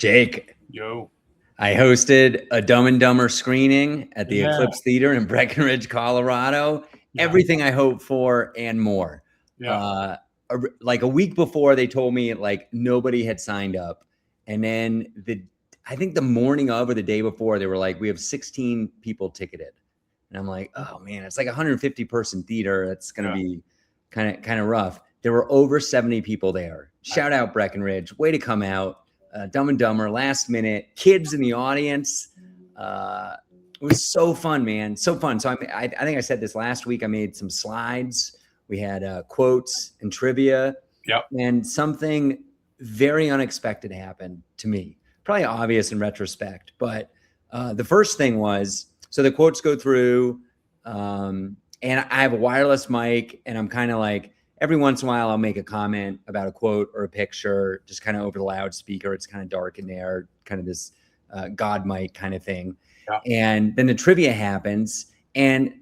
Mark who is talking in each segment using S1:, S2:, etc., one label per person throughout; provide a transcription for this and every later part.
S1: Jake,
S2: Yo.
S1: I hosted a Dumb and Dumber screening at the
S2: Yeah.
S1: Eclipse Theater in Breckenridge, Colorado.
S2: Yeah.
S1: Everything I hoped for and more.
S2: Yeah.
S1: Like a week before, they told me like nobody had signed up. And then I think the morning of or the day before, they were like, we have 16 people ticketed. And I'm like, oh man, it's like a 150 person theater. That's going to be kind of rough. There were over 70 people there. Shout out Breckenridge. Way to come out. Dumb and Dumber, last minute, kids in the audience. It was so fun, man. So fun. So I think I said this last week. I made some slides. We had quotes and trivia.
S2: Yep.
S1: And something very unexpected happened to me. Probably obvious in retrospect. But the first thing was, so the quotes go through, and I have a wireless mic, and I'm kind of like, every once in a while, I'll make a comment about a quote or a picture, just kind of over the loudspeaker. It's kind of dark in there, kind of this God mic kind of thing.
S2: Yeah.
S1: And then the trivia happens, and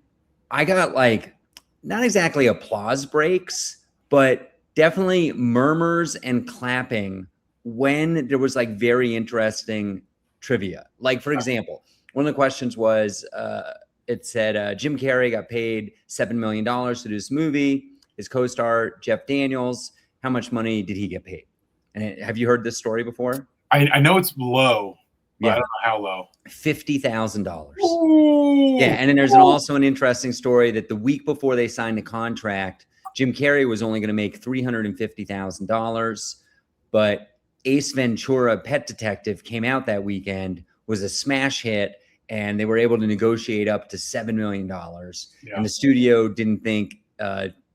S1: I got like, not exactly applause breaks, but definitely murmurs and clapping when there was like very interesting trivia. Like, for example, one of the questions was, it said Jim Carrey got paid $7 million to do this movie. His co-star, Jeff Daniels, how much money did he get paid? And have you heard this story before?
S2: I know it's low, but I don't know how low.
S1: $50,000. Yeah, and then there's also an interesting story that the week before they signed the contract, Jim Carrey was only going to make $350,000, but Ace Ventura: Pet Detective came out that weekend, was a smash hit, and they were able to negotiate up to $7 million. Yeah. And the studio didn't think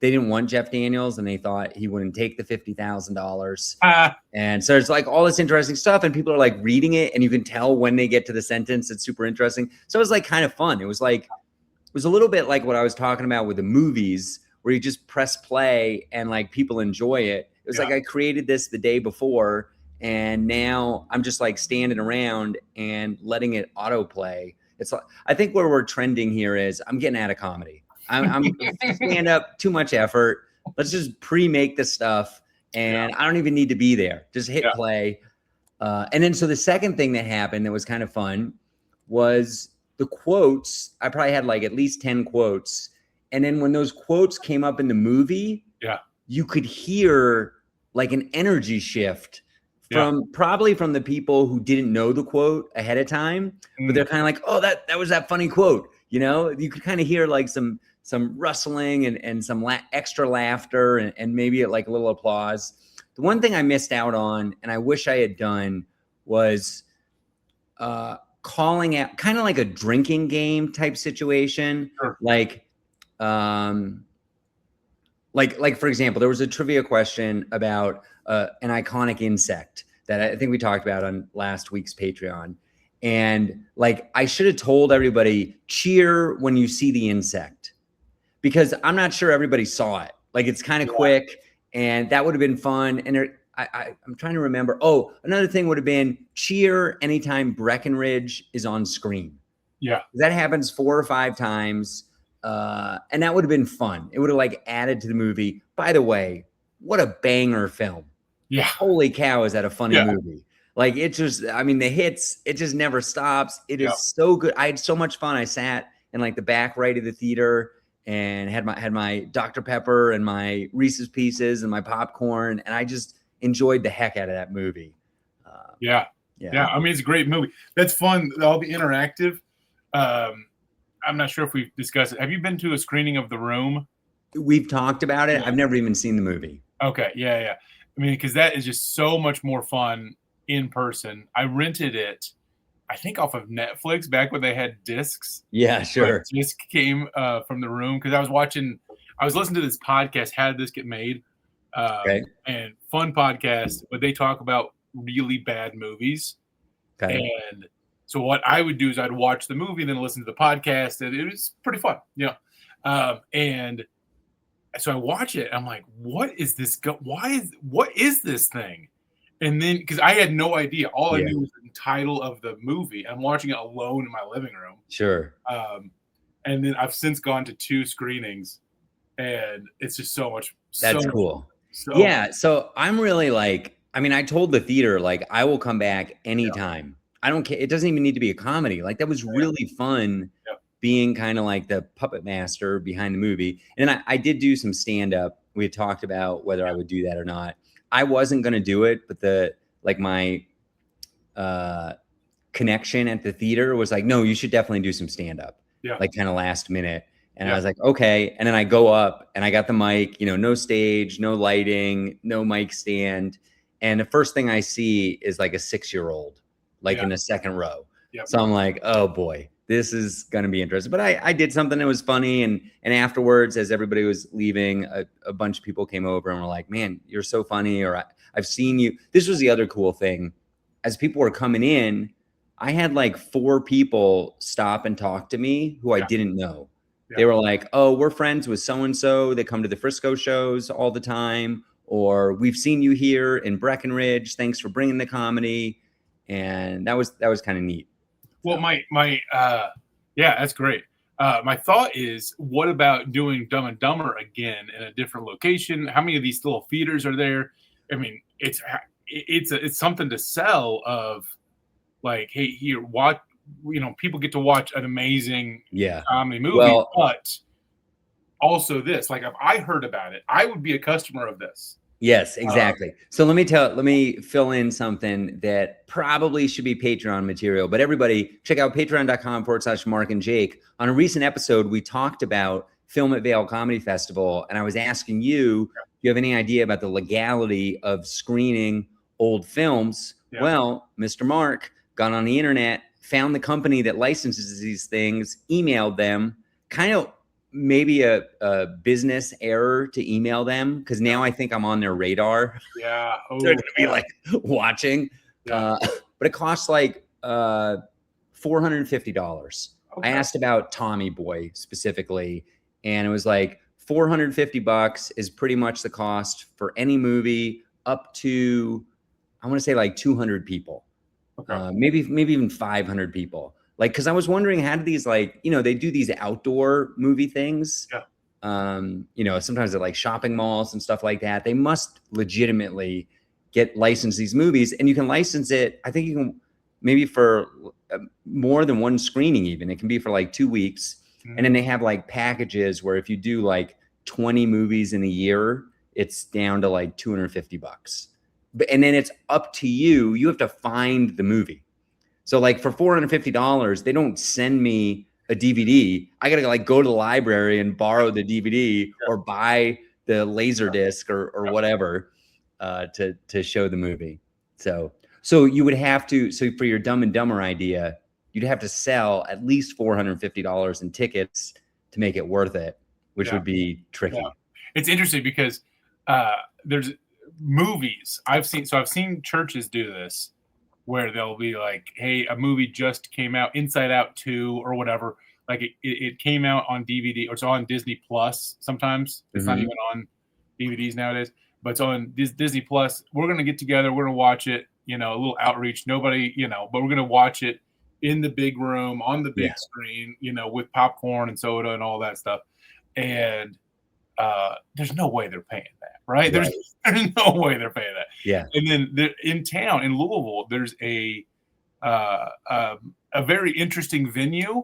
S1: they didn't want Jeff Daniels, and they thought he wouldn't take the $50,000. And so there's like all this interesting stuff, and people are like reading it, and you can tell when they get to the sentence. It's super interesting. So it was like kind of fun. It was a little bit like what I was talking about with the movies, where you just press play and like people enjoy it. It was like I created this the day before, and now I'm just like standing around and letting it autoplay. It's like, I think where we're trending here is I'm getting out of comedy. I'm stand up, too much effort. Let's just pre-make the stuff, and I don't even need to be there. Just hit play. And then so the second thing that happened that was kind of fun was the quotes. I probably had like at least 10 quotes. And then when those quotes came up in the movie, you could hear like an energy shift from probably from the people who didn't know the quote ahead of time, but they're kind of like, oh, that was that funny quote. You know, you could kind of hear like some rustling and some extra laughter and maybe like a little applause. The one thing I missed out on, and I wish I had done, was calling out, kind of like a drinking game type situation. Sure. Like for example, there was a trivia question about an iconic insect that I think we talked about on last week's Patreon. And like, I should have told everybody, cheer when you see the insect, because I'm not sure everybody saw it. Like, it's kind of quick, and that would have been fun. And I'm trying to remember. Oh, another thing would have been cheer anytime Breckenridge is on screen.
S2: Yeah.
S1: That happens 4 or 5 times. And that would have been fun. It would have like added to the movie. By the way, what a banger film.
S2: Yeah.
S1: Holy cow, is that a funny movie? Like, it just, I mean, the hits, it just never stops. It is so good. I had so much fun. I sat in like the back right of the theater and had my Dr. Pepper and my Reese's Pieces and my popcorn. And I just enjoyed the heck out of that movie.
S2: Yeah. I mean, it's a great movie. That's fun. All the interactive. I'm not sure if we've discussed it. Have you been to a screening of The Room?
S1: We've talked about it. I've never even seen the movie.
S2: Okay. Yeah. I mean, because that is just so much more fun in person. I rented it, I think, off of Netflix back when they had discs.
S1: Yeah, sure.
S2: Disc came from The Room because I was listening to this podcast, How Did This Get Made? And fun podcast, but they talk about really bad movies. Okay. And so what I would do is I'd watch the movie and then listen to the podcast, and it was pretty fun. And so I watch it, and I'm like, what is this? What is this thing? And then, because I had no idea, all I knew was the title of the movie. I'm watching it alone in my living room.
S1: Sure.
S2: And then I've since gone to 2 screenings, and it's just so much.
S1: That's cool. So I'm really like, I mean, I told the theater, like, I will come back anytime. I don't care. It doesn't even need to be a comedy. Like, that was really fun being kind of like the puppet master behind the movie. And I did do some stand-up. We had talked about whether I would do that or not. I wasn't going to do it, but my connection at the theater was like, no, you should definitely do some stand-up. Like kind of last minute. And I was like, okay. And then I go up and I got the mic, no stage, no lighting, no mic stand. And the first thing I see is like a 6-year-old, like in the second row. So I'm like, oh boy, this is going to be interesting. But I did something that was funny. And afterwards, as everybody was leaving, a bunch of people came over and were like, man, you're so funny. Or I've seen you. This was the other cool thing. As people were coming in, I had like 4 people stop and talk to me who I didn't know. They were like, oh, we're friends with so-and-so. They come to the Frisco shows all the time. Or we've seen you here in Breckenridge. Thanks for bringing the comedy. And that was kind of neat.
S2: Well, that's great. My thought is, what about doing Dumb and Dumber again in a different location? How many of these little theaters are there? I mean, it's something to sell of like, hey, here, watch. People get to watch an amazing comedy movie, but also this. Like, if I heard about it, I would be a customer of this.
S1: Yes, exactly. So let me fill in something that probably should be Patreon material, but everybody check out patreon.com/Mark and Jake. On a recent episode, we talked about Film at Vail Comedy Festival. And I was asking you, do you have any idea about the legality of screening old films? Yeah. Well, Mr. Mark got on the internet, found the company that licenses these things, emailed them, kind of maybe a business error to email them, because now I think I'm on their radar.
S2: Yeah.
S1: Oh, they're going to be like watching. Yeah. But it costs like $450. Okay. I asked about Tommy Boy specifically, and it was like $450 is pretty much the cost for any movie up to, I want to say like 200 people. Okay. Maybe even 500 people. Like, because I was wondering, how do these, like, they do these outdoor movie things. Yeah. Sometimes at like shopping malls and stuff like that. They must legitimately get licensed these movies, and you can license it. I think you can maybe for more than one screening. Even it can be for like 2 weeks, and then they have like packages where if you do like 20 movies in a year, it's down to like $250. And then it's up to you. You have to find the movie. So like for $450, they don't send me a DVD. I got to like go to the library and borrow the DVD or buy the laser disc or whatever to show the movie. So you would have to, so for your Dumb and Dumber idea, you'd have to sell at least $450 in tickets to make it worth it, which would be tricky. Yeah.
S2: It's interesting because there's movies I've seen churches do this, where they'll be like, hey, a movie just came out, Inside Out 2 or whatever. Like it came out on DVD, or it's on Disney Plus sometimes. It's not even on DVDs nowadays, but it's on Disney Plus. We're going to get together. We're going to watch it, a little outreach. Nobody, but we're going to watch it in the big room, on the big screen, with popcorn and soda and all that stuff. And there's no way they're paying that. Right? There's no way they're paying that.
S1: Yeah.
S2: And then in town in Louisville, there's a very interesting venue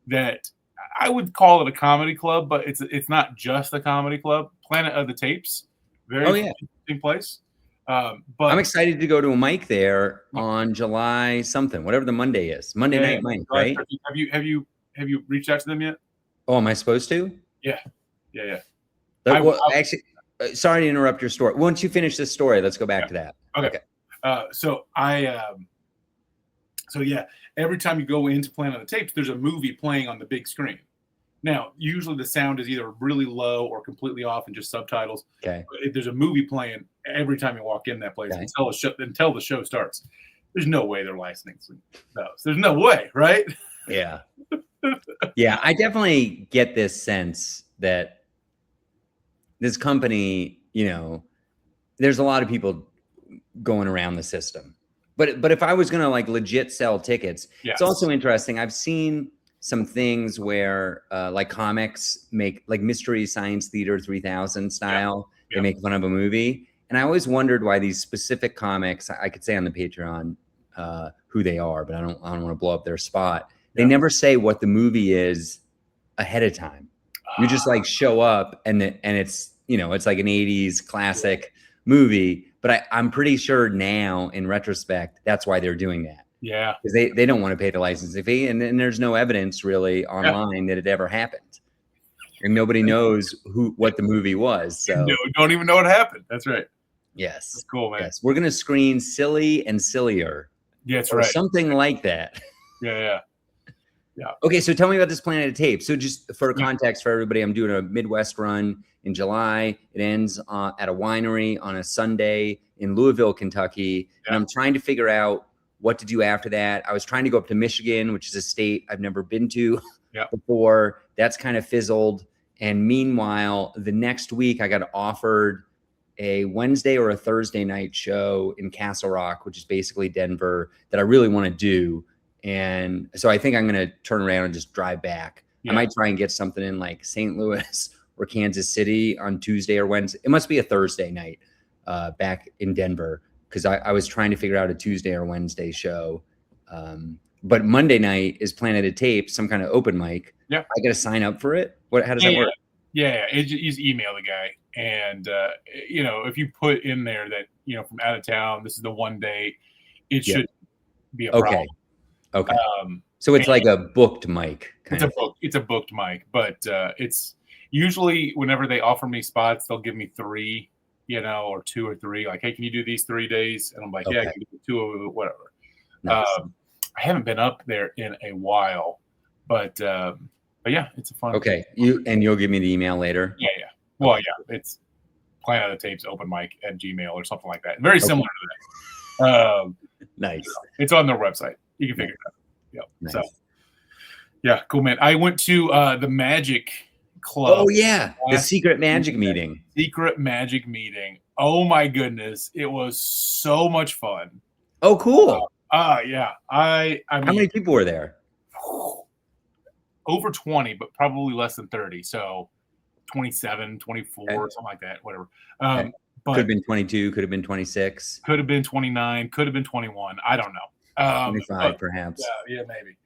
S2: that I would call it a comedy club, but it's not just a comedy club. Planet of the Tapes, very interesting place. But
S1: I'm excited to go to a mic there on July something, whatever the Monday is. Monday night mic, right?
S2: Have you reached out to them yet?
S1: Oh, am I supposed to?
S2: Yeah.
S1: Actually. Sorry to interrupt your story. Once you finish this story, let's go back to that.
S2: Okay. So every time you go into Planet of the Tapes, there's a movie playing on the big screen. Now, usually the sound is either really low or completely off and just subtitles.
S1: Okay.
S2: But there's a movie playing every time you walk in that place until the show starts. There's no way they're licensing those. There's no way, right?
S1: Yeah. Yeah, I definitely get this sense that this company, there's a lot of people going around the system. But if I was going to like legit sell tickets, It's also interesting. I've seen some things where like comics make like Mystery Science Theater 3000 style. They make fun of a movie. And I always wondered why these specific comics, I could say on the Patreon who they are, but I don't want to blow up their spot. They never say what the movie is ahead of time. You just like show up and it's, it's like an 80s classic movie. But I'm pretty sure now in retrospect, that's why they're doing that.
S2: Yeah.
S1: Because they don't want to pay the licensing fee. And there's no evidence really online that it ever happened. And nobody knows what the movie was. So
S2: no, don't even know what happened. That's right.
S1: Yes.
S2: That's cool, man.
S1: Yes. We're going to screen Silly and Sillier.
S2: Yeah, that's
S1: or
S2: right.
S1: Something like that.
S2: Yeah.
S1: Okay, so tell me about this Planet of Tape. So just for context for everybody, I'm doing a Midwest run in July. It ends at a winery on a Sunday in Louisville, Kentucky. And I'm trying to figure out what to do after that. I was trying to go up to Michigan, which is a state I've never been to before. That's kind of fizzled. And meanwhile, the next week I got offered a Wednesday or a Thursday night show in Castle Rock, which is basically Denver, that I really want to do. And so I think I'm going to turn around and just drive back. I might try and get something in like St. Louis or Kansas City on Tuesday or Wednesday. It must be a Thursday night back in Denver, because I was trying to figure out a Tuesday or Wednesday show. But Monday night is Planet of Tape, some kind of open mic.
S2: Yeah.
S1: I got to sign up for it. How does that work?
S2: Yeah. You just email the guy. And, if you put in there that, from out of town, this is the one day, it should be a problem.
S1: Okay. So it's like a booked mic.
S2: It's a booked mic, but it's usually whenever they offer me spots, they'll give me 3, or 2 or 3. Like, hey, can you do these 3 days? And I'm like, yeah, I can do 2 of it, whatever. Nice. I haven't been up there in a while, but yeah, it's a fun.
S1: Okay, you'll give me the email later.
S2: Yeah. Well, it's Planet of the Tapes open mic at Gmail or something like that. Very similar to that.
S1: Nice.
S2: It's on their website. You can figure it out. Yep.
S1: Nice.
S2: So, yeah, cool, man. I went to the Magic Club.
S1: Oh yeah, the secret magic meeting.
S2: Secret magic meeting. Oh my goodness, it was so much fun.
S1: Oh, cool.
S2: Yeah. I mean,
S1: how many people were there?
S2: Over 20, but probably less than 30. So 27, 24, something like that. Whatever.
S1: But could have been 22. Could have been 26.
S2: Could have been 29. Could have been 21. I don't know.
S1: 25 perhaps.
S2: Yeah, maybe.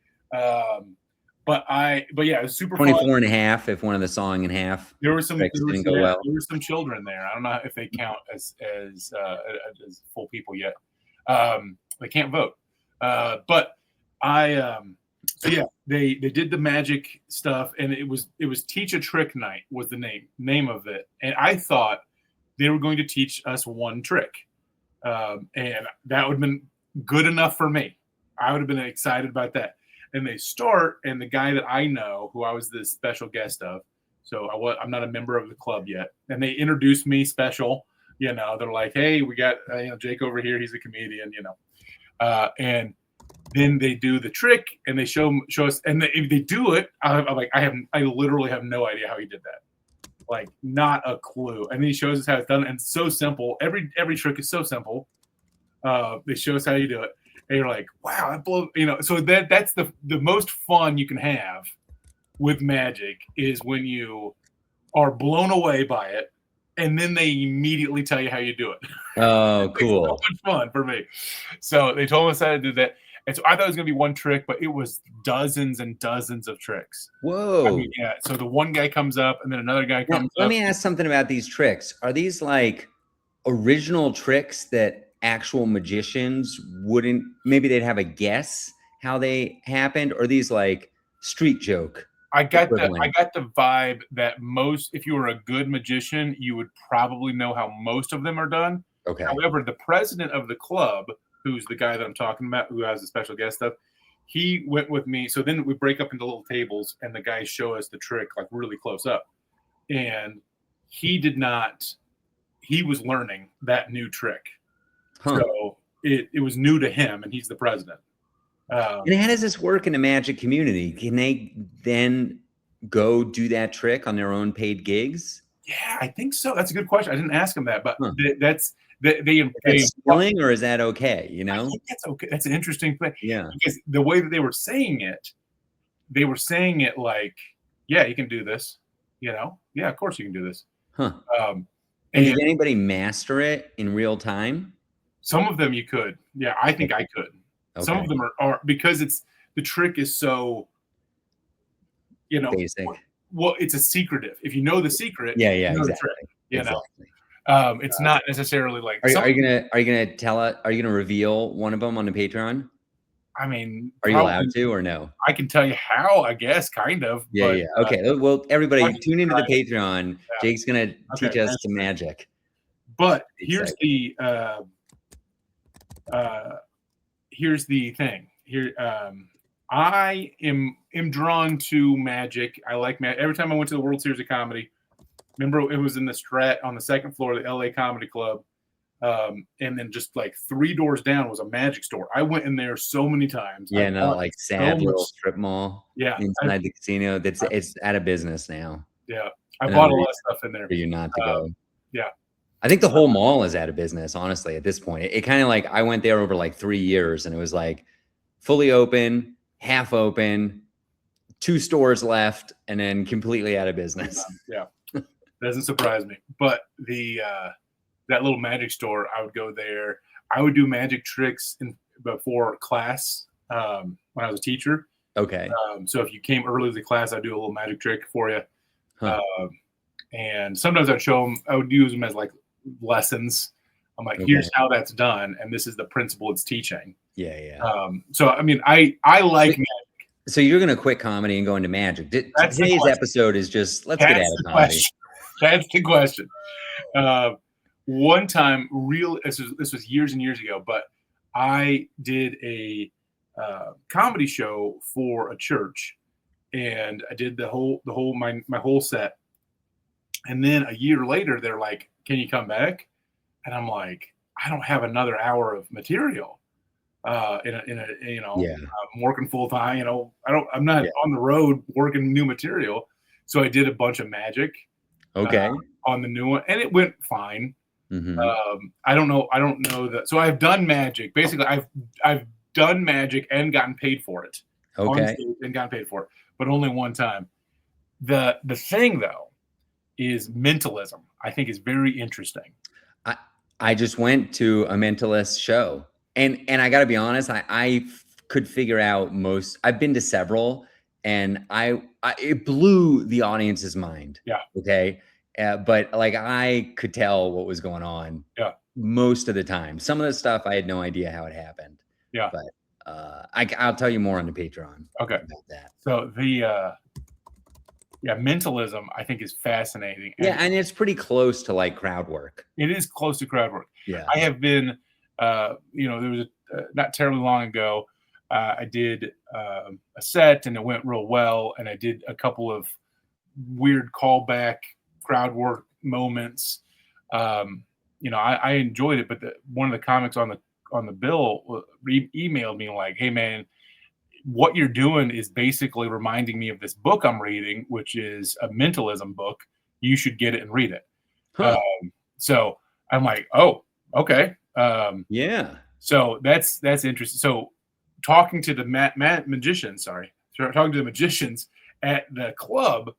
S2: But yeah, it was super
S1: 24
S2: fun.
S1: and a half if one of the song in half.
S2: There were some
S1: didn't go well.
S2: There were some children there. I don't know if they count as full people yet. They can't vote. But so yeah, they did the magic stuff, and it was Teach a Trick Night was the name of it. And I thought they were going to teach us one trick. And that would have been good enough for me. I would have been excited about that. And they start, and the guy that I know, who I was the special guest of, so I'm not a member of the club yet, and they introduced me special. They're like, hey, we got Jake over here. He's a comedian. And then they do the trick, and they show us, and if they do it, I'm like, I literally have no idea how he did that. Like, not a clue. And then he shows us how it's done, and it's so simple. Every trick is so simple. They show us how you do it. And you're like, wow, that blows, so that's the most fun you can have with magic is when you are blown away by it, and then they immediately tell you how you do it.
S1: Oh, cool.
S2: So much fun for me. So they told us how to do that. And so I thought it was going to be one trick, but it was dozens and dozens of tricks.
S1: Whoa.
S2: I mean, yeah. So the one guy comes up, and then another guy comes up.
S1: Let me ask something about these tricks. Are these like original tricks that actual magicians wouldn't, maybe they'd have a guess how they happened, or these like street joke?
S2: I got the vibe that if you were a good magician, you would probably know how most of them are done.
S1: Okay.
S2: However, the president of the club, who's the guy that I'm talking about, who has the special guest stuff, he went with me. So then we break up into little tables, and the guys show us the trick like really close up. And he was learning that new trick. Huh. So it was new to him, and he's the president.
S1: And how does this work in the magic community? Can they then go do that trick on their own paid gigs?
S2: Yeah, I think so. That's a good question. I didn't ask him that, but that's
S1: stealing, or is that okay?
S2: I think that's okay. That's an interesting thing.
S1: Yeah,
S2: because the way that they were saying it like, yeah, you can do this. Yeah, of course you can do this.
S1: Huh. And did anybody master it in real time?
S2: Some of them you could. Yeah, I think I could.
S1: Okay.
S2: Some of them are because the trick is so,
S1: basic.
S2: Well, it's a secretive. If you know the secret,
S1: Yeah,
S2: you know
S1: exactly.
S2: the trick,
S1: exactly.
S2: It's not necessarily like.
S1: Are you gonna tell it? Are you gonna reveal one of them on the Patreon?
S2: I mean,
S1: are you allowed to or no?
S2: I can tell you how, I guess, kind of.
S1: Yeah,
S2: but,
S1: yeah. Okay. Well, everybody tune into the Patreon. Yeah. Jake's gonna teach us some magic.
S2: But here's the thing. Here, I am drawn to magic. I like magic. Every time I went to the World Series of Comedy, remember it was in the Strat on the second floor of the LA Comedy Club. And then just like 3 doors down was a magic store. I went in there so many times.
S1: Yeah, like sad little strip mall.
S2: Yeah,
S1: inside the casino. It's out of business now.
S2: Yeah, I bought a lot of stuff in there
S1: for you not to go.
S2: Yeah,
S1: I think the whole mall is out of business. Honestly, at this point, it kind of like I went there over like 3 years, and it was like fully open, half open, 2 stores left, and then completely out of business.
S2: Yeah, doesn't surprise me. But that little magic store, I would go there. I would do magic tricks before class when I was a teacher.
S1: Okay.
S2: So if you came early to the class, I'd do a little magic trick for you. And sometimes I'd show them. I would use them as like lessons. I'm like, here's how that's done, and this is the principle it's teaching.
S1: Yeah, yeah.
S2: So I mean, I like magic.
S1: So you're gonna quit comedy and go into magic. Today's episode is just let's get out of comedy.
S2: That's the question. One time, this was years and years ago, but I did a comedy show for a church, and I did my whole set. And then a year later, they're like, "Can you come back?" And I'm like, "I don't have another hour of material. I'm working full time. I'm not on the road working new material." So I did a bunch of magic.
S1: Okay.
S2: On the new one, and it went fine.
S1: Mm-hmm.
S2: I don't know that. So I've done magic. Basically, I've done magic and gotten paid for it.
S1: Okay.
S2: And gotten paid for it, but only one time. The thing though is mentalism. I think is very interesting.
S1: I just went to a mentalist show, and I got to be honest, I could figure out most. I've been to several, and it blew the audience's mind.
S2: Yeah.
S1: Okay. But like I could tell what was going on.
S2: Yeah.
S1: Most of the time. Some of the stuff I had no idea how it happened.
S2: Yeah.
S1: But I'll tell you more on the Patreon.
S2: Okay.
S1: About that.
S2: So mentalism I think is fascinating.
S1: And it's pretty close to like crowd work.
S2: It is close to crowd work.
S1: Yeah.
S2: I have been, there was not terribly long ago. I did a set and it went real well, and I did a couple of weird callback crowd work moments. I enjoyed it, but one of the comics on the bill emailed me like, "Hey man, what you're doing is basically reminding me of this book I'm reading, which is a mentalism book. You should get it and read it."
S1: Huh.
S2: So I'm like, "Oh, okay."
S1: Yeah.
S2: So that's interesting. So talking to the magicians at the club,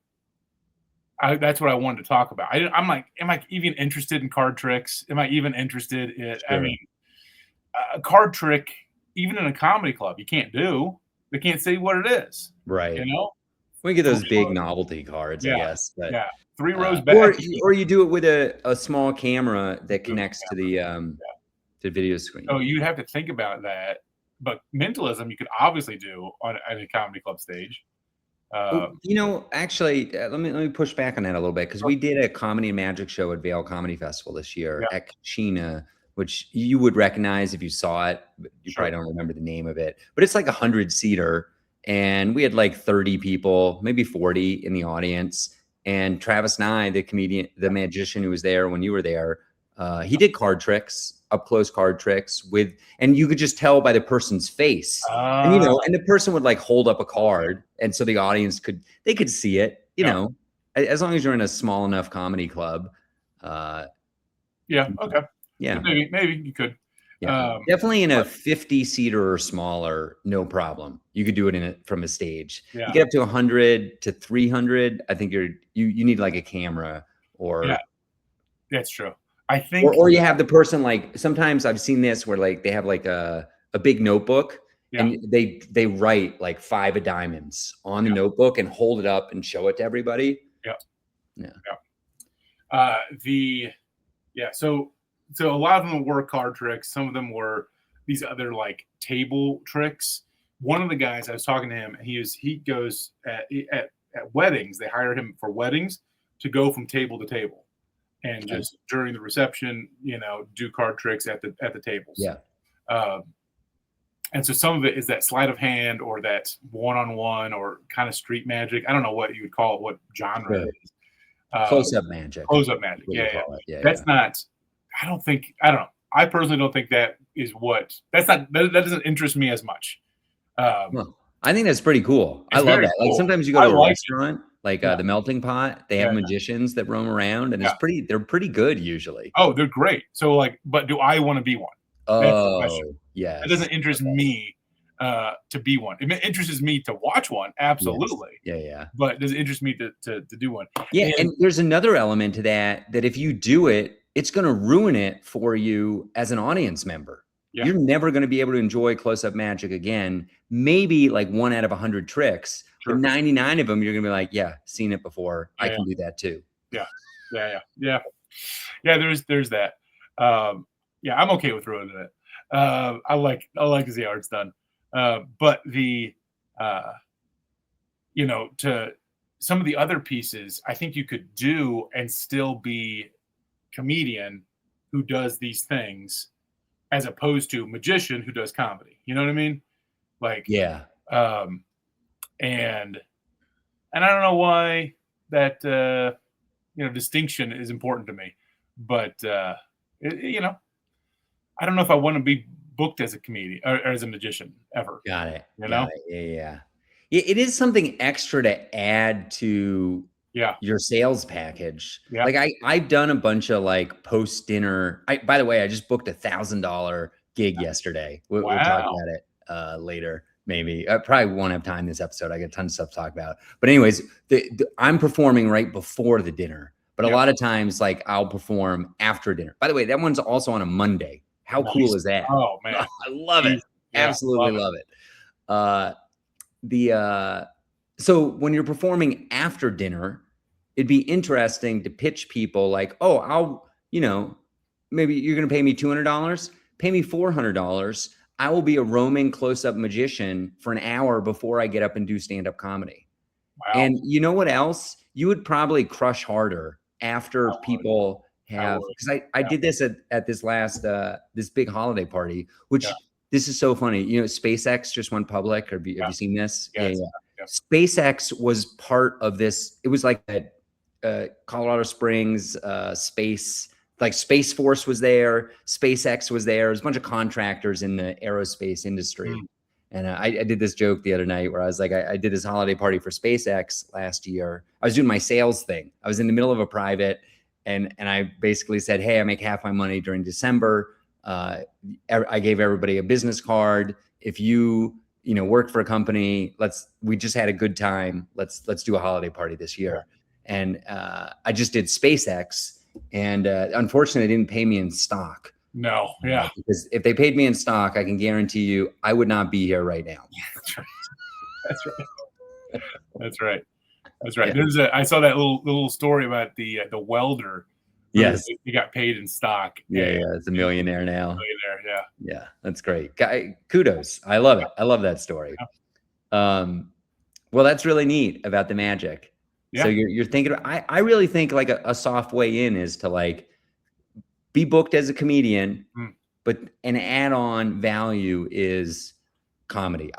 S2: that's what I wanted to talk about. I'm like, am I even interested in card tricks? Am I even interested in? Sure. I mean, a card trick, even in a comedy club, you can't do. They can't say what it is.
S1: Right. We get those big novelty cards, I guess. But,
S2: 3 rows back.
S1: Or you do it with a small camera that connects to the video screen.
S2: Oh, you'd have to think about that. But mentalism, you could obviously do on a comedy club stage.
S1: Actually, let me push back on that a little bit, because we did a comedy and magic show at Vail Comedy Festival this year at Kachina, which you would recognize if you saw it, but you probably don't remember the name of it. But it's like 100-seater, and we had like 30 people, maybe 40 in the audience. And Travis Nye, the magician who was there when you were there, he did card tricks, up close card tricks and you could just tell by the person's face, and the person would like hold up a card, and so the audience could see it, as long as you're in a small enough comedy club.
S2: Okay.
S1: Yeah.
S2: Maybe you could.
S1: Yeah. Definitely in a 50-seater or smaller, no problem. You could do it from a stage.
S2: Yeah.
S1: You get up to 100 to 300. I think you need like a camera or
S2: That's true. I think,
S1: or you have the person, like, sometimes I've seen this where like they have like a big notebook and they write like 5 of diamonds on the notebook and hold it up and show it to everybody.
S2: So a lot of them were card tricks. Some of them were these other like table tricks. One of the guys, I was talking to him, and he goes at weddings. They hired him for weddings to go from table to table, and just during the reception, do card tricks at the tables. And so some of it is that sleight of hand or that one-on-one or kind of street magic. I don't know what you would call it, what genre it is.
S1: Close-up magic.
S2: Close-up magic. Yeah. That's not. I don't know. I personally don't think that is what. That doesn't interest me as much.
S1: Well, I think that's pretty cool. I love that. Cool. Like sometimes you go to a restaurant, like the Melting Pot. They have magicians that roam around, and they're pretty good usually.
S2: Oh, they're great. So like, but do I want to be one?
S1: Oh, yeah.
S2: It doesn't interest me to be one. It interests me to watch one, absolutely.
S1: Yes. Yeah.
S2: But does it interest me to do one?
S1: Yeah, and there's another element to that if you do it, it's going to ruin it for you as an audience member. Yeah. You're never going to be able to enjoy close-up magic again. Maybe like 1 out of 100 tricks, but 99 of them, you're going to be like, yeah, seen it before. I can do that too.
S2: Yeah. There's that. I'm okay with ruining it. I like as the art's done. But to some of the other pieces, I think you could do and still be comedian who does these things, as opposed to magician who does comedy. You know what I mean? Like, and I don't know why that distinction is important to me, but I don't know if I want to be booked as a comedian or as a magician ever.
S1: Got it. Yeah. It is something extra to add to your sales package. Yeah. Like I've done a bunch of like post dinner. By the way, I just booked $1,000 gig yesterday. We'll talk about it later. Maybe I probably won't have time this episode. I got tons of stuff to talk about. But anyways, I'm performing right before the dinner. But a lot of times, like I'll perform after dinner. By the way, that one's also on a Monday. How cool is that?
S2: Oh man,
S1: I love it. Absolutely love it. So when you're performing after dinner, it'd be interesting to pitch people like, oh, I'll, maybe you're going to pay me $200, pay me $400. I will be a roaming close-up magician for an hour before I get up and do stand-up comedy. Wow. And you know what else? You would probably crush harder after people have, because I did this at this last, this big holiday party, which this is so funny. SpaceX just went public. Have you seen this? Yeah. SpaceX was part of this. It was like that Colorado Springs space, like Space Force was there. SpaceX was there. There's a bunch of contractors in the aerospace industry. And I did this joke the other night where I was like, I did this holiday party for SpaceX last year. I was doing my sales thing. I was in the middle of a private, and I basically said, hey, I make half my money during December. I gave everybody a business card. If you work for a company, we just had a good time. Let's do a holiday party this year. And I just did SpaceX, and unfortunately, they didn't pay me in stock.
S2: No, yeah.
S1: Because if they paid me in stock, I can guarantee you I would not be here right now.
S2: That's right. Yeah. I saw that little story about the welder.
S1: Yes,
S2: he got paid in stock.
S1: Yeah, it's a millionaire now.
S2: Yeah,
S1: that's great. Kudos. I love it. I love that story. Well, that's really neat about the magic. Yeah. So you're thinking. I really think like a soft way in is to like be booked as a comedian, but an add-on value is comedy.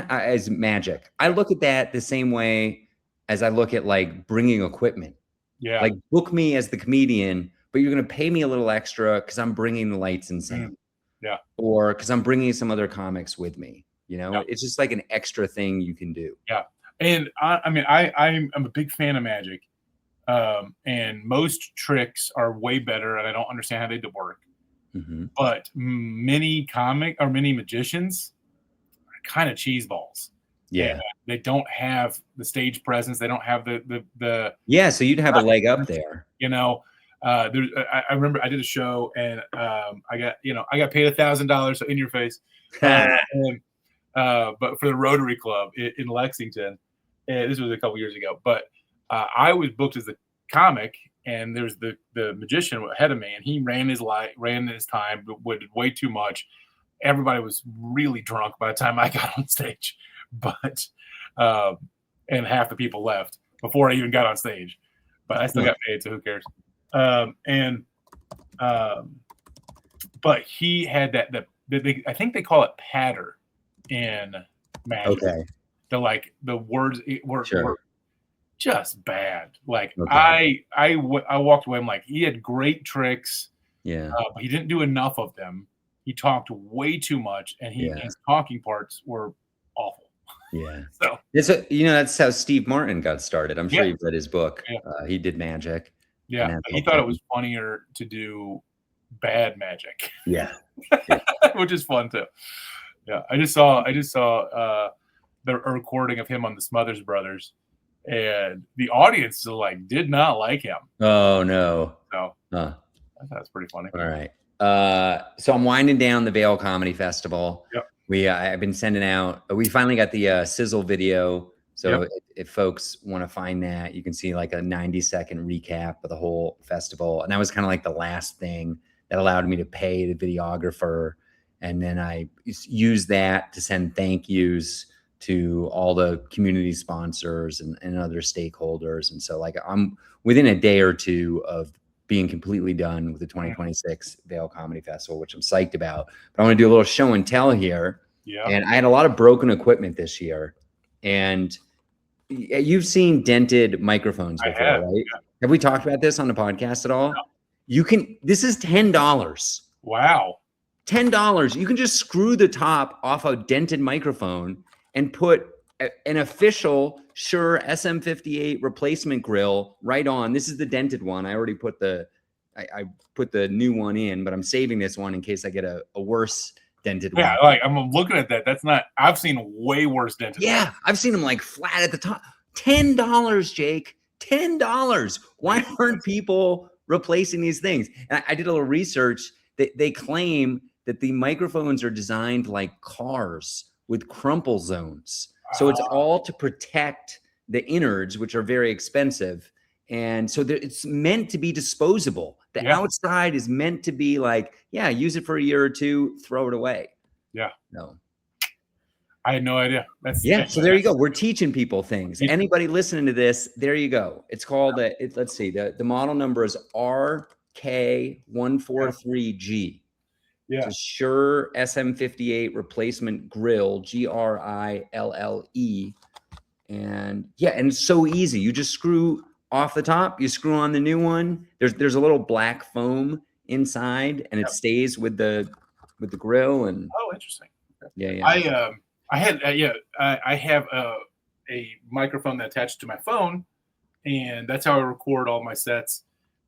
S1: As magic. I look at that the same way as I look at like bringing equipment.
S2: Yeah.
S1: Like book me as the comedian, but you're going to pay me a little extra because I'm bringing the lights and sound.
S2: Yeah.
S1: Or because I'm bringing some other comics with me. It's just like an extra thing you can do.
S2: Yeah. And I'm a big fan of magic. And most tricks are way better, and I don't understand how they work. Mm-hmm. But many magicians are kind of cheeseballs.
S1: Yeah,
S2: they don't have the stage presence. They don't have the
S1: so you'd have a leg up there.
S2: I remember I did a show and I got paid $1,000, so in your face. But for the Rotary Club in Lexington, and this was a couple years ago. But I was booked as the comic, and there's the magician ahead of me, and he ran his time, but did way too much. Everybody was really drunk by the time I got on stage, but and half the people left before I even got on stage. But I still got paid, so who cares? But he had I think they call it patter in magic.
S1: Okay.
S2: The words were just bad. Like
S1: okay.
S2: I walked away. I'm like, he had great tricks.
S1: Yeah.
S2: But he didn't do enough of them. He talked way too much, and his talking parts were awful.
S1: Yeah.
S2: So
S1: that's how Steve Martin got started. I'm sure you've read his book.
S2: Yeah.
S1: He did magic.
S2: Yeah. He thought it was funnier to do bad magic.
S1: Yeah.
S2: Which is fun too. Yeah. I just saw the recording of him on the Smothers Brothers, and the audience did not like him.
S1: Oh no.
S2: So that's pretty funny.
S1: All right. So I'm winding down the Vail Comedy Festival.
S2: Yep.
S1: I've been sending out. We finally got the sizzle video. So if folks want to find that, you can see like a 90-second recap of the whole festival. And that was kind of like the last thing that allowed me to pay the videographer. And then I used that to send thank yous to all the community sponsors and other stakeholders. And so I'm within a day or two of being completely done with the 2026 Vail Comedy Festival, which I'm psyched about. But I want to do a little show and tell here.
S2: Yeah.
S1: And I had a lot of broken equipment this year. And you've seen dented microphones before, right? Yeah. Have we talked about this on the podcast at all? No. This is $10.
S2: Wow.
S1: $10. You can just screw the top off a dented microphone and put an official Shure SM58 replacement grill right on. This is the dented one. I already put I put the new one in, but I'm saving this one in case I get a worse dented one.
S2: Yeah, I'm looking at that. That's not. I've seen way worse dented.
S1: Yeah, I've seen them flat at the top. $10, Jake. $10. Why aren't people replacing these things? And I did a little research. They claim that the microphones are designed like cars with crumple zones. So it's all to protect the innards, which are very expensive. And so it's meant to be disposable. The outside is meant to be use it for a year or two, throw it away.
S2: Yeah.
S1: No.
S2: I had no idea.
S1: So there you go. We're teaching people things. Anybody listening to this, there you go. It's called, let's see, the model number is RK143G.
S2: Yeah.
S1: It's a Shure SM58 replacement grill, Grille. And it's so easy. You just screw off the top, you screw on the new one. There's a little black foam inside, and it stays with the grill. And
S2: interesting.
S1: Yeah.
S2: I have a microphone that attached to my phone, and that's how I record all my sets.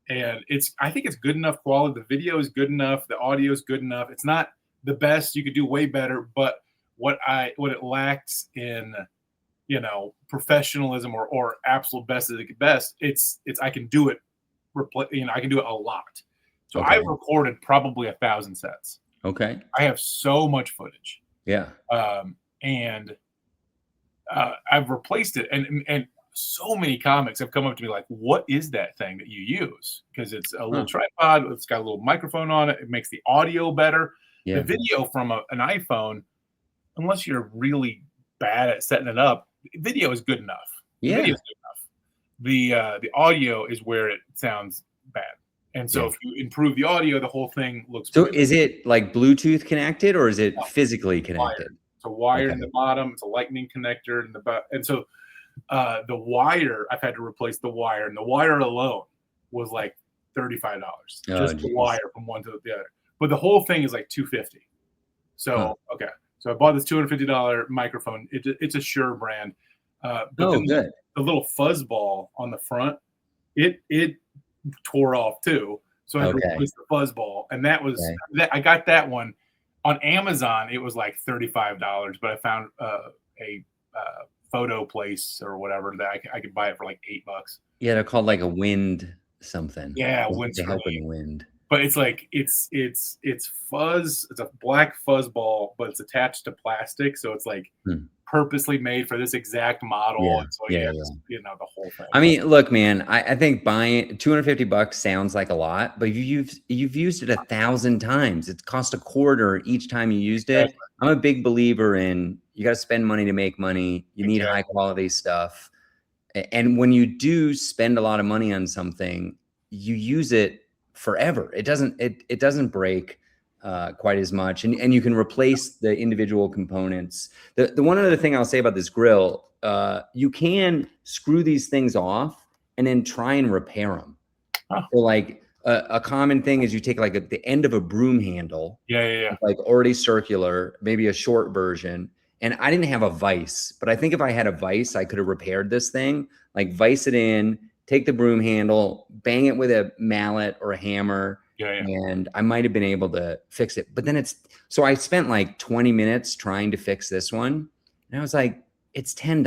S2: And I think it's good enough quality. The video is good enough. The audio is good enough. It's not the best. You could do way better. But what it lacks in, professionalism or absolute best of the best, it's I can do it. I can do it a lot. So I've recorded probably 1,000 sets.
S1: Okay.
S2: I have so much footage.
S1: Yeah.
S2: And I've replaced it, and so many comics have come up to me like, what is that thing that you use? Because it's a little tripod. It's got a little microphone on it. It makes the audio better. Yeah. The video from an iPhone, unless you're really bad at setting it up, video is good enough.
S1: Yeah.
S2: The video is good enough. The audio is where it sounds bad. And so if you improve the audio, the whole thing looks
S1: So
S2: good.
S1: Is it Bluetooth connected, or is it physically connected?
S2: It's a wire in the bottom. It's a lightning connector in the back. And so the wire, I've had to replace the wire, and the wire alone was $35. Just the wire from one to the other. But the whole thing is $250. So so I bought this $250 microphone. It's a Shure brand. But
S1: good.
S2: The little fuzz ball on the front, it tore off too. So I had to replace the fuzz ball, and that was I got that one on Amazon. It was $35, but I found a photo place or whatever that I could buy it for $8.
S1: Yeah, they're called a wind something.
S2: Yeah,
S1: Wind to help in the wind.
S2: But it's like it's fuzz. It's a black fuzz ball, but it's attached to plastic, so it's like purposely made for this exact model.
S1: Yeah,
S2: And so
S1: yeah.
S2: the whole thing.
S1: I mean, look, man, I think buying $250 sounds like a lot, but you've used it 1,000 times. It cost $0.25 each time you used it.
S2: Exactly.
S1: I'm a big believer in you got to spend money to make money. You need high quality stuff. And when you do spend a lot of money on something, you use it forever. It doesn't break quite as much, and you can replace the individual components. The one other thing I'll say about this grill, you can screw these things off and then try and repair them. So like a common thing is you take like the end of a broom handle, like already circular, maybe a short version. And I didn't have a vise, but I think if I had a vise, I could have repaired this thing, like vise it in, take the broom handle, bang it with a mallet or a hammer, and I might have been able to fix it. But then so I spent like 20 minutes trying to fix this one. And I was like, it's $10,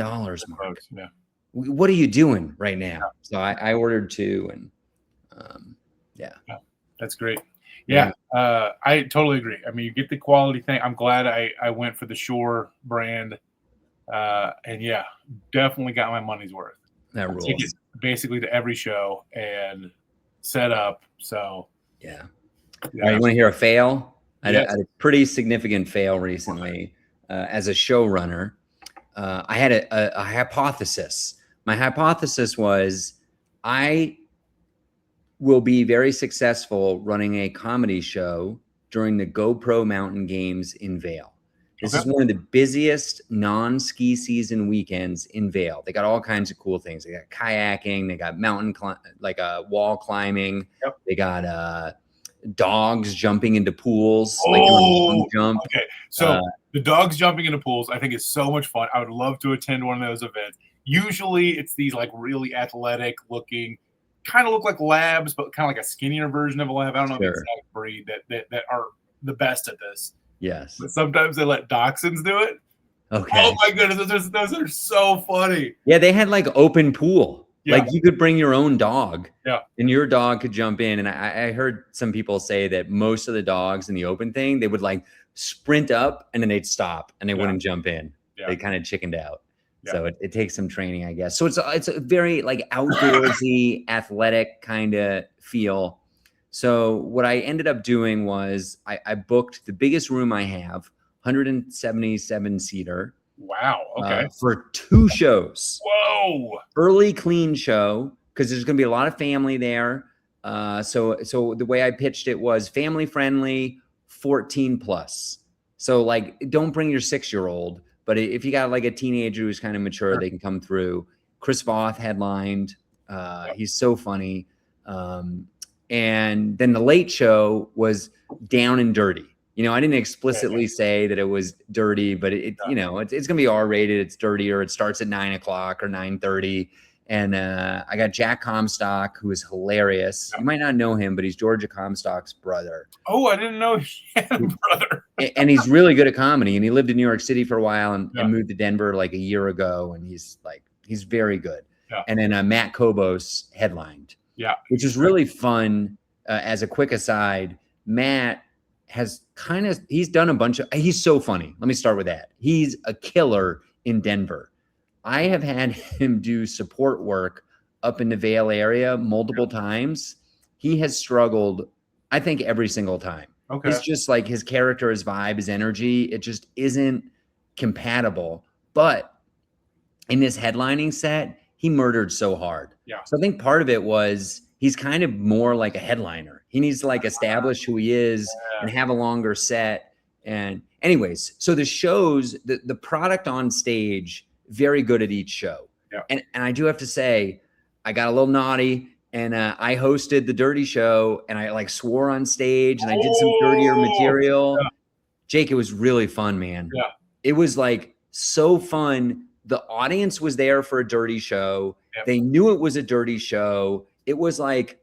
S1: Mark.
S2: Yeah.
S1: What are you doing right now? So I ordered 2, and yeah,
S2: that's great. Yeah, I totally agree. I mean, you get the quality thing. I'm glad I went for the Shure brand, and yeah, definitely got my money's worth.
S1: That rules. Take it
S2: basically to every show and set up. So
S1: yeah. All right, you want to hear a fail? I had a pretty significant fail recently as a showrunner. I had a hypothesis. My hypothesis was I will be very successful running a comedy show during the GoPro Mountain Games in Vail. This is one of the busiest non-ski season weekends in Vail. They got all kinds of cool things. They got kayaking, they got mountain wall climbing. They got dogs jumping into pools. Jump.
S2: Okay. So the dogs jumping into pools, I think is so much fun. I would love to attend one of those events. Usually it's these like really athletic looking, kind of look like labs, but kind of like a skinnier version of a lab. I don't know the exact breed that are the best at this.
S1: Yes.
S2: But sometimes they let dachshunds do it.
S1: Okay.
S2: Oh my goodness, those are so funny.
S1: Yeah, they had like open pool.
S2: Yeah.
S1: Like you could bring your own dog.
S2: Yeah.
S1: And your dog could jump in. And I heard some people say that most of the dogs in the open thing, they would like sprint up and then they'd stop and they wouldn't jump in. Yeah. They kind of chickened out. Yeah. So it takes some training, I guess. So it's a very like outdoorsy, athletic kind of feel. So what I ended up doing was I booked the biggest room I have, 177 seater.
S2: Wow. Okay.
S1: For 2 shows.
S2: Whoa.
S1: Early clean show, because there's going to be a lot of family there. So the way I pitched it was family friendly, 14 plus. So like, don't bring your 6-year-old. But if you got like a teenager who's kind of mature, they can come through. Chris Voth headlined. He's so funny. And then the late show was down and dirty. You know, I didn't explicitly say that it was dirty, but it's going to be R-rated. It's dirtier. It starts at 9 o'clock or 9:30. And I got Jack Comstock, who is hilarious. You might not know him, but he's Georgia Comstock's brother.
S2: Oh, I didn't know he had a brother.
S1: And he's really good at comedy. And he lived in New York City for a while and moved to Denver like a year ago. And he's very good. Yeah. And then Matt Cobos headlined.
S2: Yeah.
S1: Which is really fun. As a quick aside, Matt has he's done a bunch of, he's so funny. Let me start with that. He's a killer in Denver. I have had him do support work up in the Vail area multiple times. He has struggled, I think, every single time.
S2: Okay.
S1: It's just like his character, his vibe, his energy, it just isn't compatible. But in this headlining set, he murdered so hard.
S2: Yeah.
S1: So I think part of it was he's kind of more like a headliner. He needs to like establish who he is and have a longer set. And anyways, so the shows, the product on stage, very good at each show.
S2: Yeah.
S1: And I do have to say, I got a little naughty and I hosted the dirty show and I like swore on stage and I did some dirtier material.
S2: Yeah.
S1: Jake, it was really fun, man.
S2: Yeah.
S1: It was like so fun. The audience was there for a dirty show. Yep. They knew it was a dirty show. It was like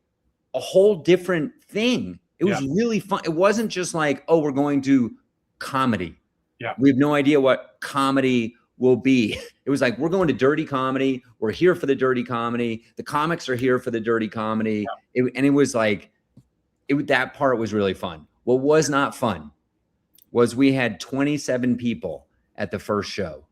S1: a whole different thing. It was really fun. It wasn't just like, oh, we're going to comedy.
S2: Yeah.
S1: We have no idea what comedy will be, it was like, we're going to dirty comedy. We're here for the dirty comedy. The comics are here for the dirty comedy. And it was like, that part was really fun. What was not fun was we had 27 people at the first show,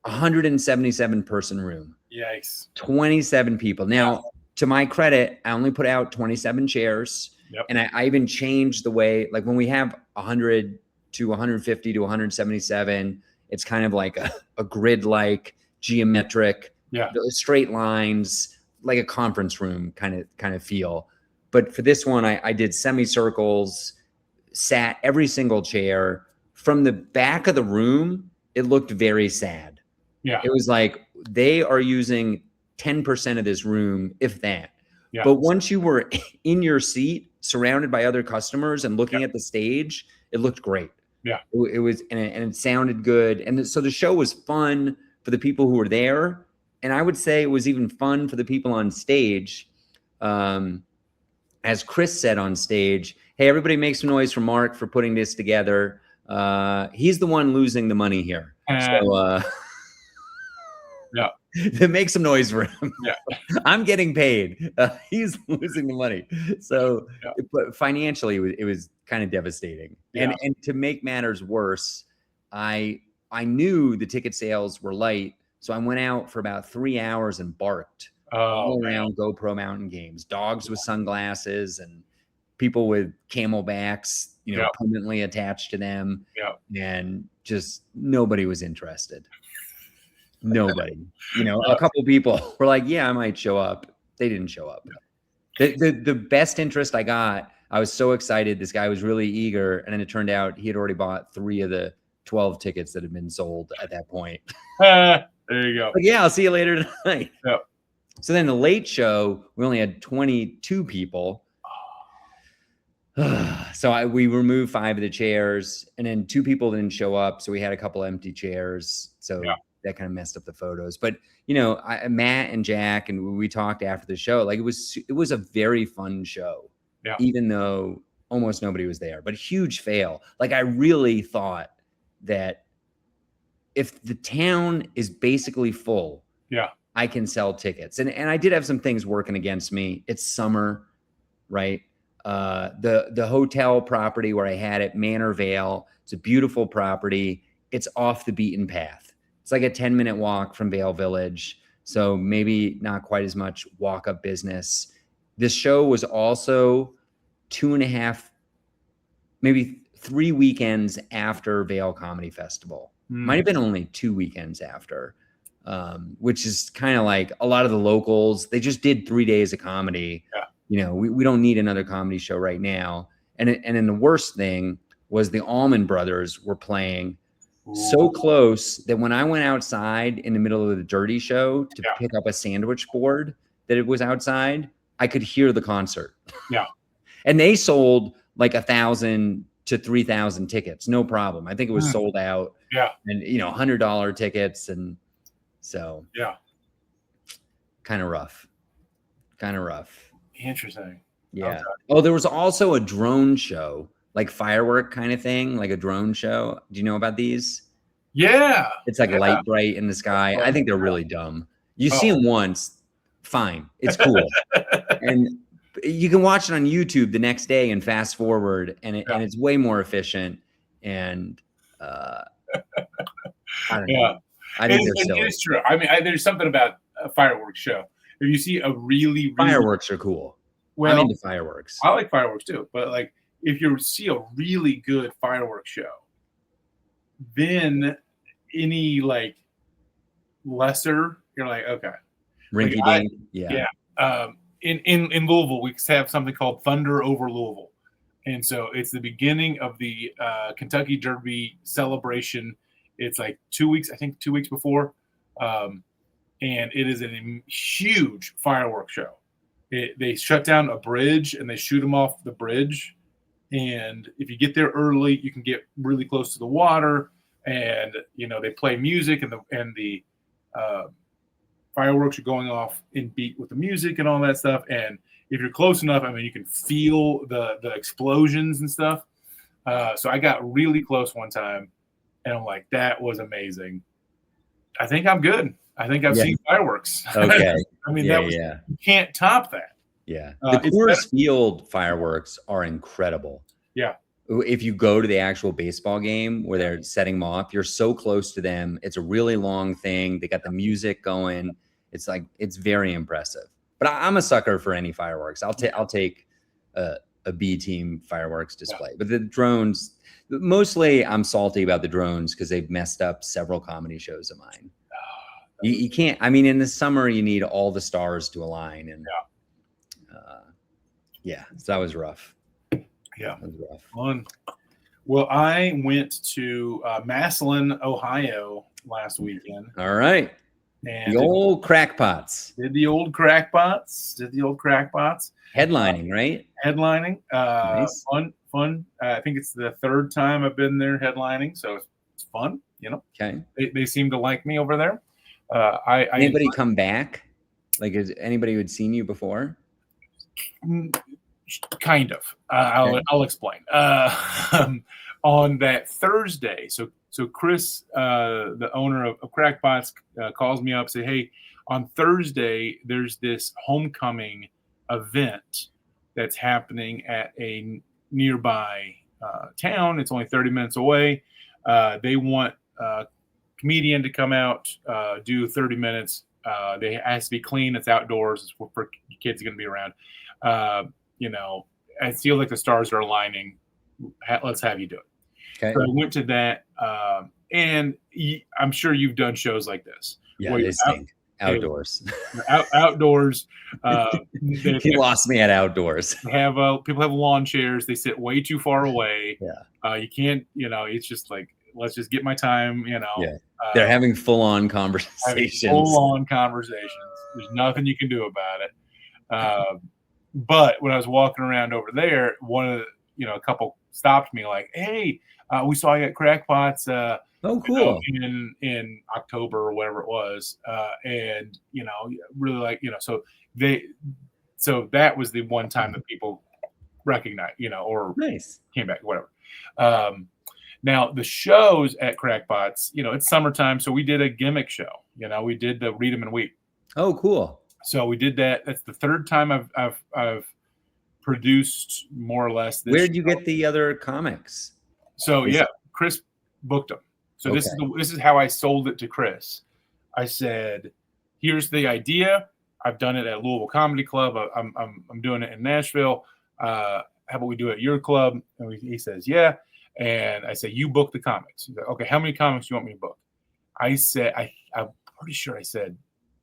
S1: 177 person room.
S2: Yikes.
S1: 27 people. Now, to my credit, I only put out 27 chairs. And I even changed the way, like when we have 100 to 150 to 177, it's kind of like a grid-like geometric, straight lines, like a conference room kind of feel. But for this one, I did semicircles, sat every single chair. From the back of the room, it looked very sad. Yeah. It was like they are using 10% of this room, if that. Yeah. But once you were in your seat, surrounded by other customers and looking at the stage, it looked great. Yeah. It was, and it sounded good. And so the show was fun for the people who were there. And I would say it was even fun for the people on stage. As Chris said on stage, hey, everybody make some noise for Mark for putting this together. He's the one losing the money here. So to make some noise for him. Yeah. I'm getting paid. He's losing the money. So but financially, it was kind of devastating. Yeah. And to make matters worse, I knew the ticket sales were light. So I went out for about 3 hours and barked all around GoPro mountain games, dogs with sunglasses and people with camelbacks, permanently attached to them. Yeah. And just nobody was interested. Nobody. A couple of people were like, yeah, I might show up. They didn't show up. The best interest I got, I was so excited. This guy was really eager. And then it turned out he had already bought 3 of the 12 tickets that had been sold at that point.
S2: There you go.
S1: Like, yeah, I'll see you later tonight. Yeah. So then the late show, we only had 22 people. So we removed 5 of the chairs, and then 2 people didn't show up. So we had a couple empty chairs. So that kind of messed up the photos. But, Matt and Jack, and we talked after the show, like it was a very fun show, even though almost nobody was there, but huge fail. Like I really thought that if the town is basically full, I can sell tickets. And I did have some things working against me. It's summer, right? The hotel property where I had it, Vail, it's a beautiful property. It's off the beaten path. It's like a 10-minute walk from Vail Village. So maybe not quite as much walk-up business. This show was also 2.5, maybe 3 weekends after Vail Comedy Festival. Might have been only 2 weekends after, which is kind of like a lot of the locals. They just did 3 days of comedy. Yeah. We don't need another comedy show right now. And then the worst thing was the Allman Brothers were playing so close that when I went outside in the middle of the dirty show to pick up a sandwich board that it was outside, I could hear the concert. Yeah. And they sold like 1,000 to 3,000 tickets. No problem. I think it was sold out. Yeah. And, $100 tickets. And so. Yeah. Kind of rough.
S2: Interesting.
S1: Yeah. Okay. Oh, there was also a drone show, like firework kind of thing, like a drone show. Do you know about these?
S2: Yeah.
S1: It's like light bright in the sky. I think they're really dumb. You see them once, fine. It's cool. And you can watch it on YouTube the next day and fast forward, and it's way more efficient. And I don't know. I think they're silly.
S2: It's true. I mean, there's something about a fireworks show. If you see a really
S1: fireworks are cool. Well, I'm into fireworks.
S2: I like fireworks too, but like if you see a really good fireworks show, then any like lesser, you're like, okay,
S1: rinky dink, yeah.
S2: In Louisville, we have something called Thunder over Louisville, and so it's the beginning of the Kentucky Derby celebration. It's like 2 weeks, I think 2 weeks before. And it is a huge fireworks show. They shut down a bridge and they shoot them off the bridge. And if you get there early, you can get really close to the water. And they play music, and the fireworks are going off in beat with the music and all that stuff. And if you're close enough, I mean, you can feel the explosions and stuff. So I got really close one time, and I'm like, that was amazing. I think I'm good. I think I've seen fireworks.
S1: Okay.
S2: I mean,
S1: yeah.
S2: You can't top that.
S1: Yeah. The Coors Field fireworks are incredible.
S2: Yeah.
S1: If you go to the actual baseball game where they're setting them off, you're so close to them. It's a really long thing. They got the music going. It's like, it's very impressive. But I'm a sucker for any fireworks. I'll take a B team fireworks display. But the drones, mostly I'm salty about the drones because they've messed up several comedy shows of mine. You can't, I mean, in the summer, you need all the stars to align. And so that was rough.
S2: Yeah. That was rough. Fun. Well, I went to Massillon, Ohio last weekend.
S1: All right. And the old Krackpots.
S2: Did the old Krackpots.
S1: Headlining, right?
S2: Headlining.
S1: Nice.
S2: Fun. I think it's the third time I've been there headlining, so it's fun, you know.
S1: Okay.
S2: They seem to like me over there.
S1: Anybody come back? Like, is anybody who had seen you before?
S2: Kind of. I'll explain. On that Thursday, so Chris, the owner of Krackpots, calls me up, say, "Hey, on Thursday there's this homecoming event that's happening at a nearby town. It's only 30 minutes away. They want a comedian to come out, do 30 minutes. They has to be clean. It's outdoors. It's for kids going to be around. You know, I feel like the stars are aligning. Let's have you do it." Okay. So I went to that, and I'm sure you've done shows like this.
S1: Yeah, they stink. Outdoors.
S2: Outdoors.
S1: He lost me at outdoors.
S2: People have lawn chairs. They sit way too far away.
S1: Yeah.
S2: You can't. You know, it's just like, let's just get my time. You know.
S1: Yeah. They're having full-on conversations.
S2: There's nothing you can do about it. But when I was walking around over there, a couple stopped me like, "Hey, we saw you at Krackpots.
S1: Oh, cool.
S2: In October or whatever it was, and really like so that was the one time that people recognized or
S1: nice
S2: came back, whatever. Now the shows at Krackpots, it's summertime, so we did a gimmick show. We did the Read 'em and Weep.
S1: Oh, cool.
S2: So we did that. That's the third time I've produced more or less.
S1: Where did you get the other comics?
S2: So Chris booked them. So okay. This is how I sold it to Chris. I said, "Here's the idea. I've done it at Louisville Comedy Club. I'm doing it in Nashville. How about we do it at your club?" And he says, "Yeah." And I say, "You book the comics." He's like, "Okay, how many comics do you want me to book?" I said, I'm pretty sure I said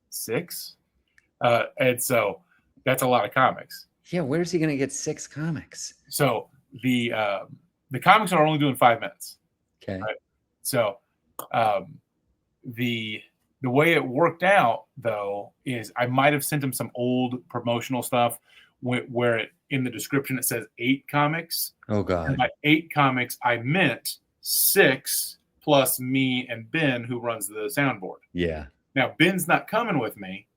S2: 6. And so that's a lot of comics.
S1: Yeah, where's he going to get 6 comics?
S2: So the comics are only doing 5 minutes.
S1: Okay.
S2: Right? So the way it worked out though is I might have sent him some old promotional stuff where in the description it says 8 comics.
S1: Oh God.
S2: And by 8 comics I meant 6 plus me and Ben, who runs the soundboard.
S1: Yeah.
S2: Now Ben's not coming with me.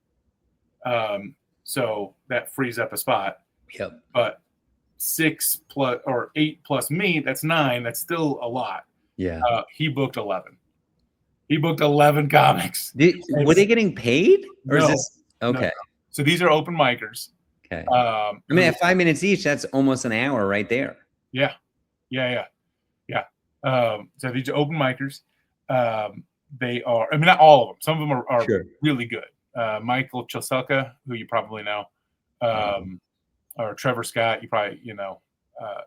S2: So that frees up a spot.
S1: Yep.
S2: But 6 plus or 8 plus me, that's 9. That's still a lot.
S1: Yeah.
S2: He booked 11. He booked 11 comics.
S1: Were they getting paid? Or
S2: no,
S1: is this okay? No.
S2: So these are open micers.
S1: Okay. I mean, at 5 minutes each, that's almost an hour right there.
S2: Yeah. So these are open micers. They are, I mean, not all of them. Some of them are sure. Really good. Michael Chiselka, who you probably know, or Trevor Scott, you probably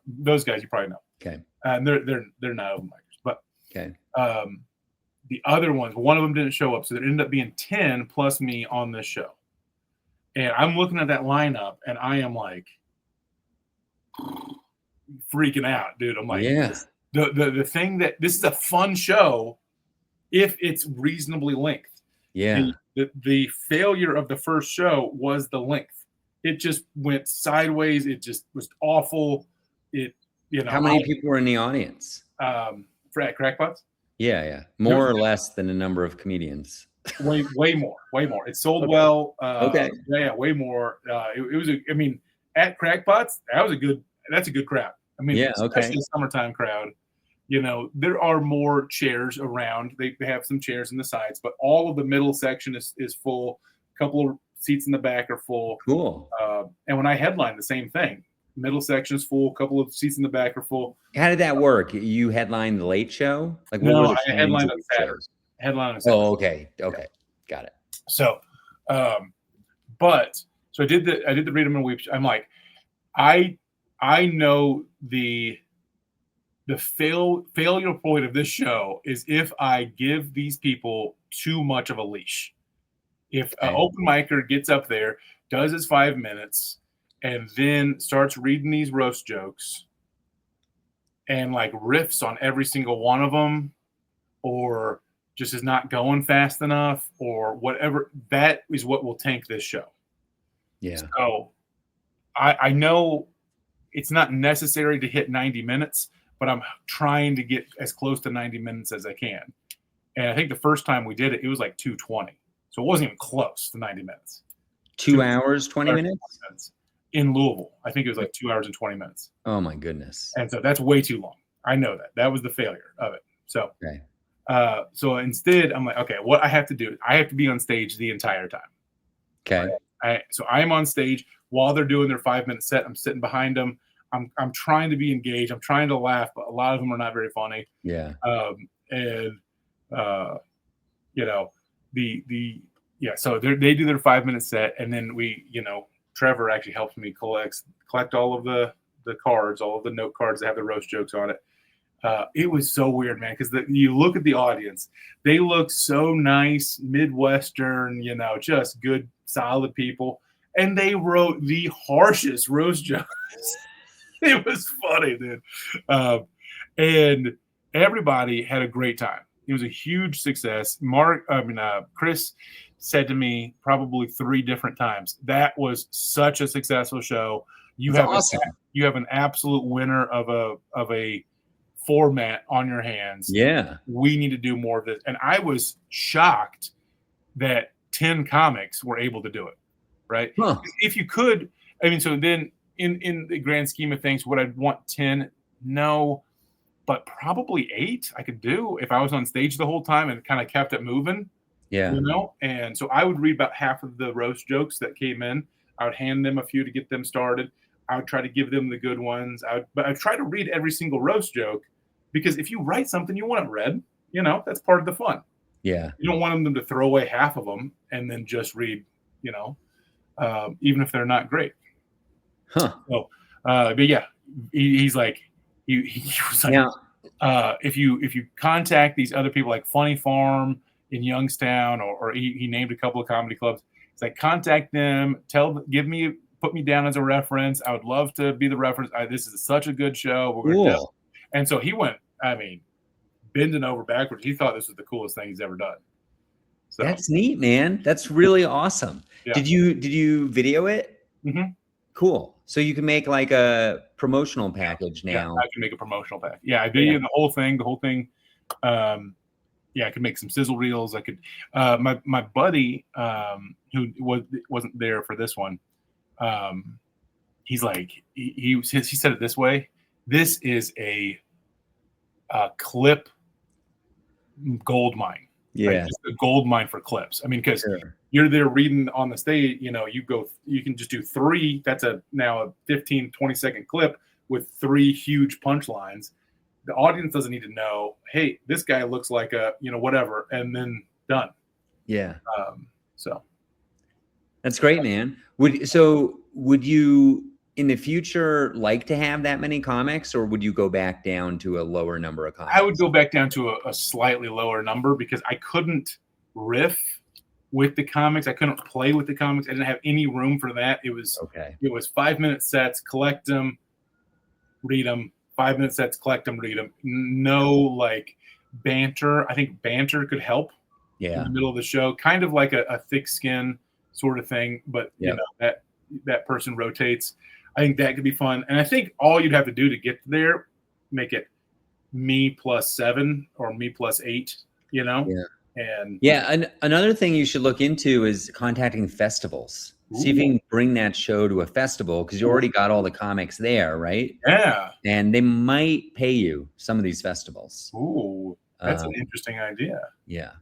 S2: those guys you probably know.
S1: Okay.
S2: And they're not open micers, but
S1: okay.
S2: The other ones, one of them didn't show up, so there ended up being 10 plus me on this show. And I'm looking at that lineup, and I am like freaking out, dude. I'm like,
S1: yeah.
S2: The thing that this is a fun show if it's reasonably length.
S1: Yeah.
S2: The failure of the first show was the length. It just went sideways. It just was awful.
S1: How many people were in the audience?
S2: For at Krackpots?
S1: Yeah. More or less than a number of comedians.
S2: Way more. It sold okay. Well.
S1: Okay.
S2: Yeah, way more. It was at Krackpots, that's a good crowd. I mean,
S1: yeah,
S2: especially the summertime crowd. You know, there are more chairs around. They have some chairs in the sides, but all of the middle section is full. A couple of seats in the back are full.
S1: Cool.
S2: And when I headline, the same thing. Middle section is full. A couple of seats in the back are full.
S1: How did that work? You headlined the late show? Like, what
S2: No,
S1: were the
S2: I
S1: timings
S2: headlined
S1: of
S2: on
S1: the
S2: Saturday.
S1: shows?
S2: Headline on Saturday.
S1: Oh, okay. Okay. Got it.
S2: So, so I did the Read 'em and Weep. I'm like, I know the failure point of this show is if I give these people too much of a leash. If an open micer gets up there, does his 5 minutes, and then starts reading these roast jokes and like riffs on every single one of them, or just is not going fast enough, or whatever, that is what will tank this show.
S1: Yeah.
S2: So I know it's not necessary to hit 90 minutes, but I'm trying to get as close to 90 minutes as I can. And I think the first time we did it, it was like 220. So it wasn't even close to 90 minutes.
S1: 2 hours, 20 minutes?
S2: In Louisville. I think it was like 2 hours and 20 minutes.
S1: Oh my goodness.
S2: And so that's way too long. I know that. That was the failure of it. So, so instead, I'm like, okay, what I have to do, I have to be on stage the entire time.
S1: Okay.
S2: So I am on stage while they're doing their 5 minute set. I'm sitting behind them. I'm trying to be engaged. I'm trying to laugh, but a lot of them are not very funny.
S1: Yeah.
S2: So they do their 5 minute set, and then Trevor actually helps me collect all of the cards, all of the note cards that have the roast jokes on it. It was so weird, man, because you look at the audience, they look so nice, Midwestern, just good, solid people, and they wrote the harshest roast jokes. It was funny, dude. And everybody had a great time. It was a huge success. Chris said to me probably 3 different times, that was such a successful show. You have an absolute winner of a format on your hands.
S1: Yeah.
S2: We need to do more of this. And I was shocked that 10 comics were able to do it. Right.
S1: Huh.
S2: If you could, so then in the grand scheme of things, would I want 10? No, but probably 8 I could do if I was on stage the whole time and kind of kept it moving.
S1: Yeah.
S2: And so I would read about half of the roast jokes that came in. I would hand them a few to get them started. I would try to give them the good ones. But I'd try to read every single roast joke, because if you write something, you want it read. That's part of the fun. Yeah. You don't want them to throw away half of them and then just read, even if they're not great.
S1: Huh.
S2: So, but yeah, he's like, he was like, if you contact these other people like Funny Farm in Youngstown, or he named a couple of comedy clubs. It's like, contact them, put me down as a reference. I would love to be the reference. This is such a good show.
S1: Cool.
S2: And so he went, bending over backwards. He thought this was the coolest thing he's ever done. So
S1: that's neat, man. That's really awesome. Yeah. Did you video it?
S2: Mm-hmm.
S1: Cool. So you can make like a promotional package now.
S2: Yeah, I can make a promotional pack. Yeah, I did the whole thing. I could make some sizzle reels. I could. My buddy, who wasn't there for this one, he's like, he said it this way: this is a clip gold mine.
S1: Yeah,
S2: like, just a gold mine for clips. Because you're there reading on the stage. You can just do 3. That's now a 15, 20-second clip with 3 huge punchlines. The audience doesn't need to know, hey, this guy looks like a, whatever, and then done.
S1: Yeah.
S2: So
S1: that's great, man. Would you in the future like to have that many comics, or would you go back down to a lower number of comics?
S2: I would go back down to a slightly lower number, because I couldn't riff with the comics. I couldn't play with the comics. I didn't have any room for that. It was 5 minute sets, collect them, read them. 5 minute sets, collect them, read them. No like banter. I think banter could help in the middle of the show, kind of like a thick skin sort of thing. But that person rotates. I think that could be fun. And I think all you'd have to do to get there, make it me plus 7 or me plus 8. And
S1: another thing you should look into is contacting festivals. See if you can bring that show to a festival, because you already got all the comics there, right?
S2: Yeah.
S1: And they might pay you some of these festivals.
S2: Ooh, that's an interesting idea.
S1: Yeah.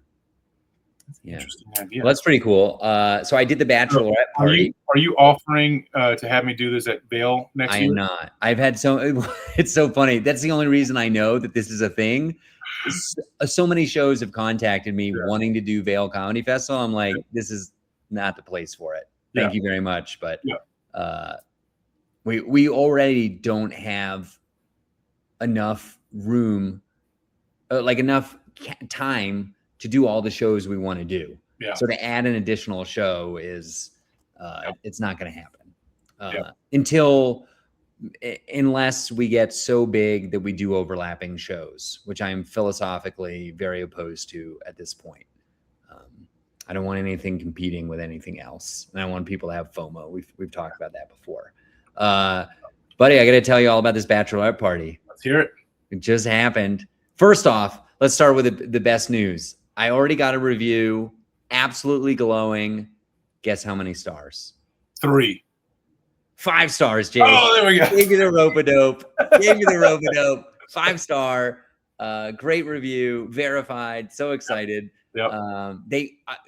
S2: Interesting idea.
S1: Well, that's pretty cool. So I did the Bachelorette party.
S2: Are you offering to have me do this at Vail next year?
S1: I am not. I've had it's so funny. That's the only reason I know that this is a thing. So many shows have contacted me wanting to do Vail Comedy Festival. I'm like, this is not the place for it. Thank you very much. But we already don't have enough room, like enough time to do all the shows we want to do.
S2: Yeah.
S1: So to add an additional show is, it's not going to happen unless we get so big that we do overlapping shows, which I'm philosophically very opposed to at this point. I don't want anything competing with anything else, and I want people to have FOMO. We've talked about that before. Buddy, I got to tell you all about this Bachelorette party.
S2: Let's hear it.
S1: It just happened. First off, let's start with the best news. I already got a review. Absolutely glowing. Guess how many stars?
S2: 3.
S1: 5 stars, Jake.
S2: Oh, there we go.
S1: Gave you the rope-a-dope. 5-star. Great review. Verified. So excited.
S2: Yep.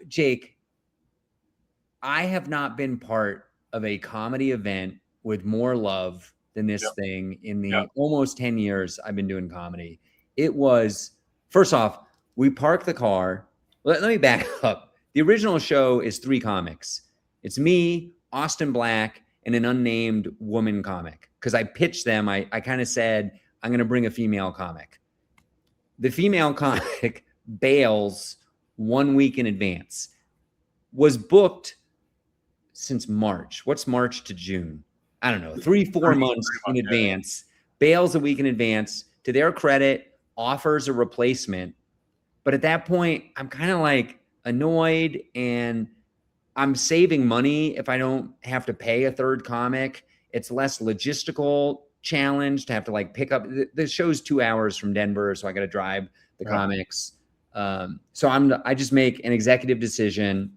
S1: Jake, I have not been part of a comedy event with more love than this thing in the almost 10 years I've been doing comedy. It was, first off, we parked the car. Let me back up. The original show is 3 comics. It's me, Austin Black, and an unnamed woman comic. Because I pitched them, I kind of said, I'm going to bring a female comic. The female comic bails 1 week in advance. Was booked since March. What's March to June? I don't know, 3-4 months in advance. Bails a week in advance. To their credit, offers a replacement. But at that point, I'm kind of like annoyed, and I'm saving money if I don't have to pay a third comic. It's less logistical challenge to have to like pick up. The show's 2 hours from Denver, so I got to drive the comics. So I just make an executive decision.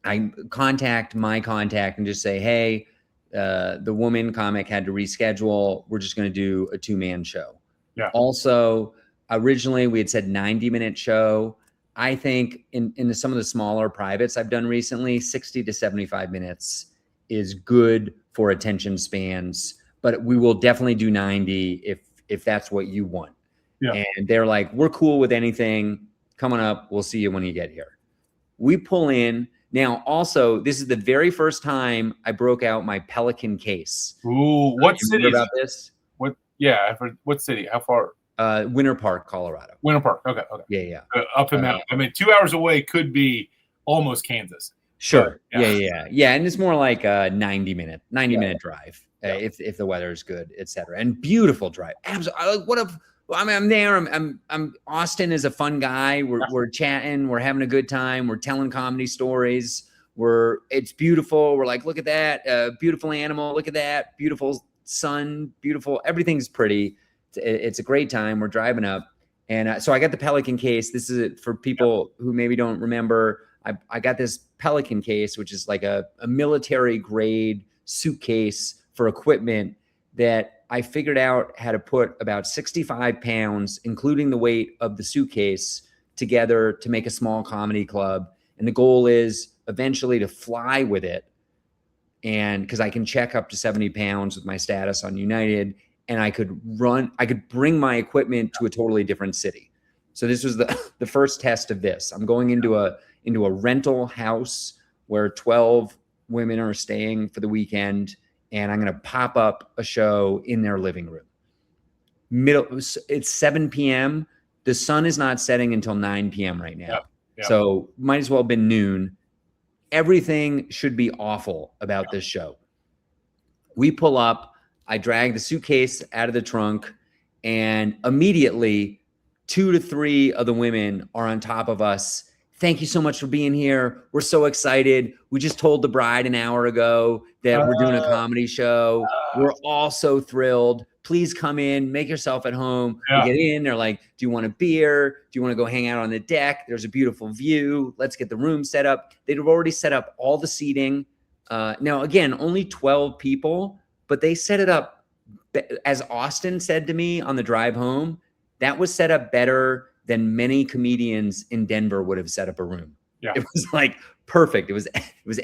S1: I contact my contact and just say, hey, the woman comic had to reschedule. We're just going to do a 2-man show. Yeah. Also, originally we had said 90-minute show. I think in some of the smaller privates I've done recently, 60 to 75 minutes is good for attention spans, but we will definitely do 90 if that's what you want. Yeah. And they're like, we're cool with anything coming up. We'll see you when you get here. We pull in. Now, also, this is the very first time I broke out my Pelican case.
S2: Ooh, what city
S1: about this?
S2: What? Yeah, what city? How far?
S1: Winter Park, Colorado.
S2: Winter Park. Okay.
S1: Yeah.
S2: Up in that. I mean, 2 hours away could be almost Kansas.
S1: Sure. Yeah. And it's more like a 90-minute drive if the weather is good, etc. And beautiful drive. Absolutely. I'm there. I'm Austin is a fun guy. We're chatting. We're having a good time. We're telling comedy stories. It's beautiful. We're like, look at that beautiful animal. Look at that beautiful sun. Beautiful. Everything's pretty. It's a great time. We're driving up, and so I got the Pelican case. This is for people who maybe don't remember. I got this Pelican case, which is like a military grade suitcase for equipment that I figured out how to put about 65 pounds, including the weight of the suitcase, together to make a small comedy club. And the goal is eventually to fly with it. And because I can check up to 70 pounds with my status on United, and I could bring my equipment to a totally different city. So this was the first test of this. I'm going into a rental house where 12 women are staying for the weekend, and I'm going to pop up a show in their living room. It's 7 p.m. The sun is not setting until 9 p.m. right now. Yep. So might as well have been noon. Everything should be awful about this show. We pull up, I drag the suitcase out of the trunk, and immediately 2 to 3 of the women are on top of us. Thank you so much for being here. We're so excited. We just told the bride an hour ago that we're doing a comedy show. We're all so thrilled. Please come in, make yourself at home. Yeah. We get in, they're like, do you want a beer? Do you want to go hang out on the deck? There's a beautiful view. Let's get the room set up. They'd already set up all the seating. Now, again, only 12 people, but they set it up, as Austin said to me on the drive home, that was set up better than many comedians in Denver would have set up a room.
S2: Yeah.
S1: It was like perfect. It was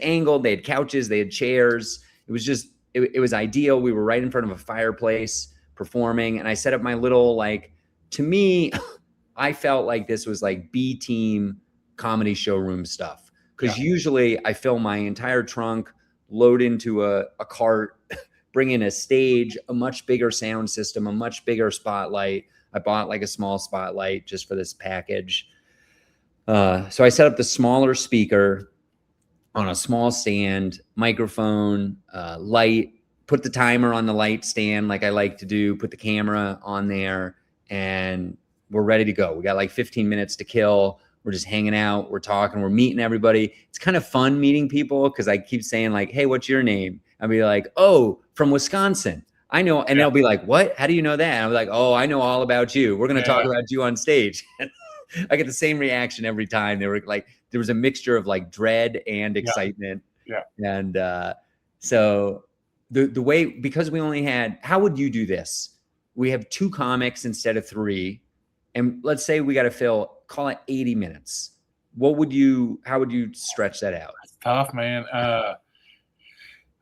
S1: angled. They had couches, they had chairs. It was just, it was ideal. We were right in front of a fireplace performing. And I set up my little, like, to me, I felt like this was like B team comedy showroom stuff. Because usually I fill my entire trunk, load into a cart, bring in a stage, a much bigger sound system, a much bigger spotlight. I bought like a small spotlight just for this package. So I set up the smaller speaker on a small stand, microphone, light, put the timer on the light stand like I like to do, put the camera on there, and we're ready to go. We got like 15 minutes to kill. We're just hanging out. We're talking. We're meeting everybody. It's kind of fun meeting people because I keep saying like, hey, what's your name? I'll be like, oh, from Wisconsin. I know. And they'll be like, what? How do you know that? And I'll be like, oh, I know all about you. We're going to talk about you on stage. I get the same reaction every time. They were like, there was a mixture of like dread and excitement.
S2: Yeah.
S1: And so the way, because we only had, how would you do this? We have 2 comics instead of 3. And let's say we got to fill, call it 80 minutes. How would you stretch that out?
S2: That's tough, man.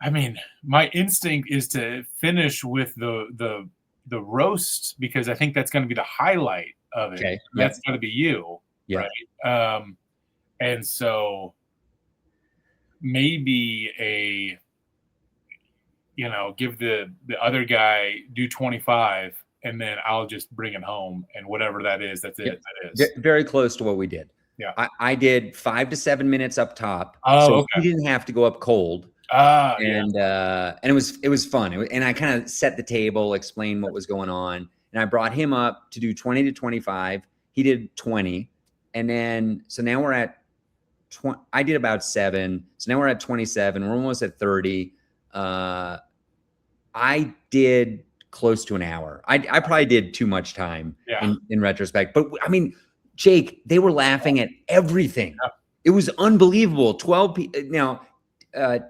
S2: I mean, my instinct is to finish with the roast because I think that's going to be the highlight of it.
S1: Okay.
S2: That's going to be you.
S1: Yeah.
S2: Right. And so maybe give the other guy do 25 and then I'll just bring it home and whatever that is, that's it. That is
S1: very close to what we did.
S2: Yeah.
S1: I did 5 to 7 minutes up top.
S2: Oh,
S1: so
S2: okay.
S1: he didn't have to go up cold. And it was fun. And I kind of set the table, explained what was going on. And I brought him up to do 20 to 25. He did 20. And then, so now we're at 20. I did about 7. So now we're at 27. We're almost at 30. I did close to an hour. I probably did too much time in retrospect. But I mean, Jake, they were laughing at everything. Yeah. It was unbelievable. 12 people. Now,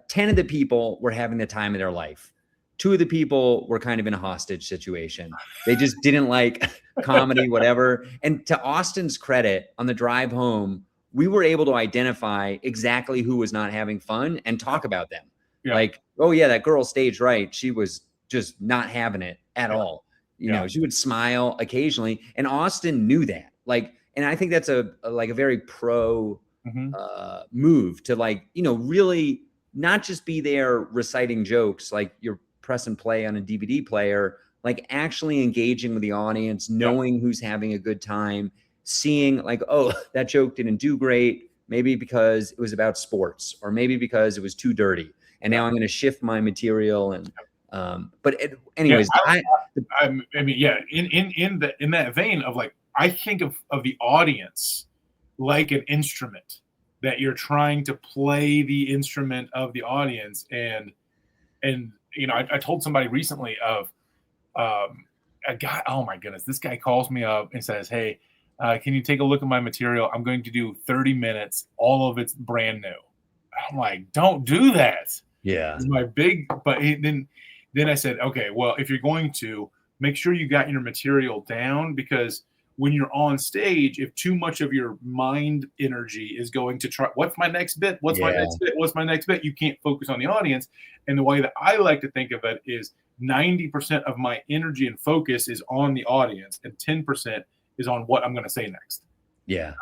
S1: 10 of the people were having the time of their life. 2 of the people were kind of in a hostage situation. They just didn't like comedy, whatever. And to Austin's credit, on the drive home, we were able to identify exactly who was not having fun and talk about them. Yeah. Like, oh yeah, that girl staged right. She was just not having it at all. You know, she would smile occasionally. And Austin knew that. Like, and I think that's a very pro move to, like, really not just be there reciting jokes like you're pressing play on a DVD player, like actually engaging with the audience, knowing who's having a good time, seeing like, oh, that joke didn't do great, maybe because it was about sports or maybe because it was too dirty. And now I'm going to shift my material. And anyways,
S2: I mean, in that vein of like, I think of the audience like an instrument that you're trying to play the instrument of the audience. And I told somebody recently of a guy, oh my goodness, this guy calls me up and says, hey, can you take a look at my material? I'm going to do 30 minutes. All of it's brand new. I'm like, don't do that.
S1: Yeah.
S2: It's my big, but then I said, okay, well, if you're going to, make sure you got your material down, because when you're on stage, if too much of your mind energy is going to try, what's my next bit? What's my next bit? What's my next bit? You can't focus on the audience. And the way that I like to think of it is 90% of my energy and focus is on the audience and 10% is on what I'm going to say next.
S1: Yeah.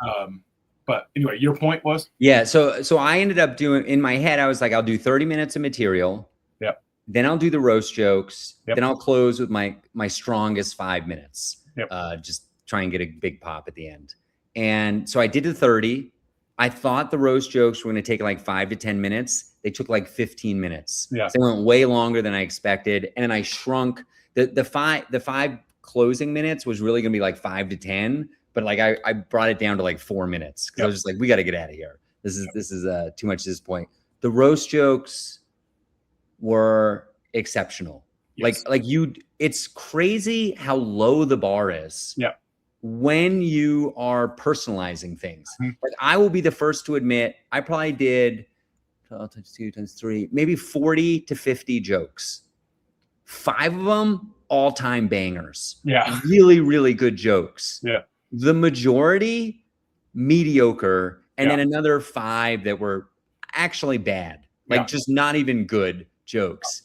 S2: But anyway, your point was?
S1: Yeah. So I ended up doing, in my head, I was like, I'll do 30 minutes of material.
S2: Yep.
S1: Then I'll do the roast jokes.
S2: Yep.
S1: Then I'll close with my strongest 5 minutes.
S2: Yep.
S1: Just try and get a big pop at the end. And so I did the 30. I thought the roast jokes were going to take like 5 to 10 minutes. They took like 15 minutes.
S2: Yeah.
S1: So they went way longer than I expected. And then I shrunk the five closing minutes was really going to be like 5 to 10. But like I brought it down to like 4 minutes because I was just like, we got to get out of here. This is too much at this point. The roast jokes were exceptional. Yes. Like it's crazy how low the bar is.
S2: Yeah.
S1: When you are personalizing things. Like, I will be the first to admit, I probably did 12 times 2 times 3, maybe 40 to 50 jokes. 5 of them, all-time bangers.
S2: Yeah.
S1: Really, really good jokes.
S2: Yeah.
S1: The majority, mediocre. And then another 5 that were actually bad. Like just not even good jokes.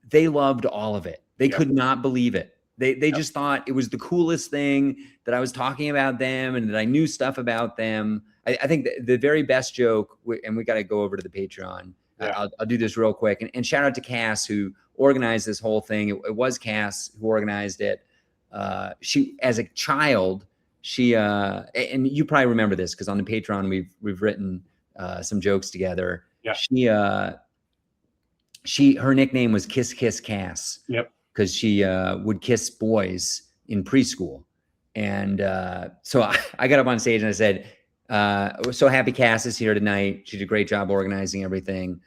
S1: They loved all of it. They could not believe it. They just thought it was the coolest thing that I was talking about them and that I knew stuff about them. I think the very best joke, and we got to go over to the Patreon. I'll do this real quick. And shout out to Cass, who organized this whole thing. It was Cass who organized it. She, as a child, she and you probably remember this because on the Patreon we've written some jokes together. Yeah. Her nickname was Kiss Kiss Cass. Yep. Because she would kiss boys in preschool. And so I got up on stage and I said, we're so happy Cass is here tonight. She did a great job organizing everything.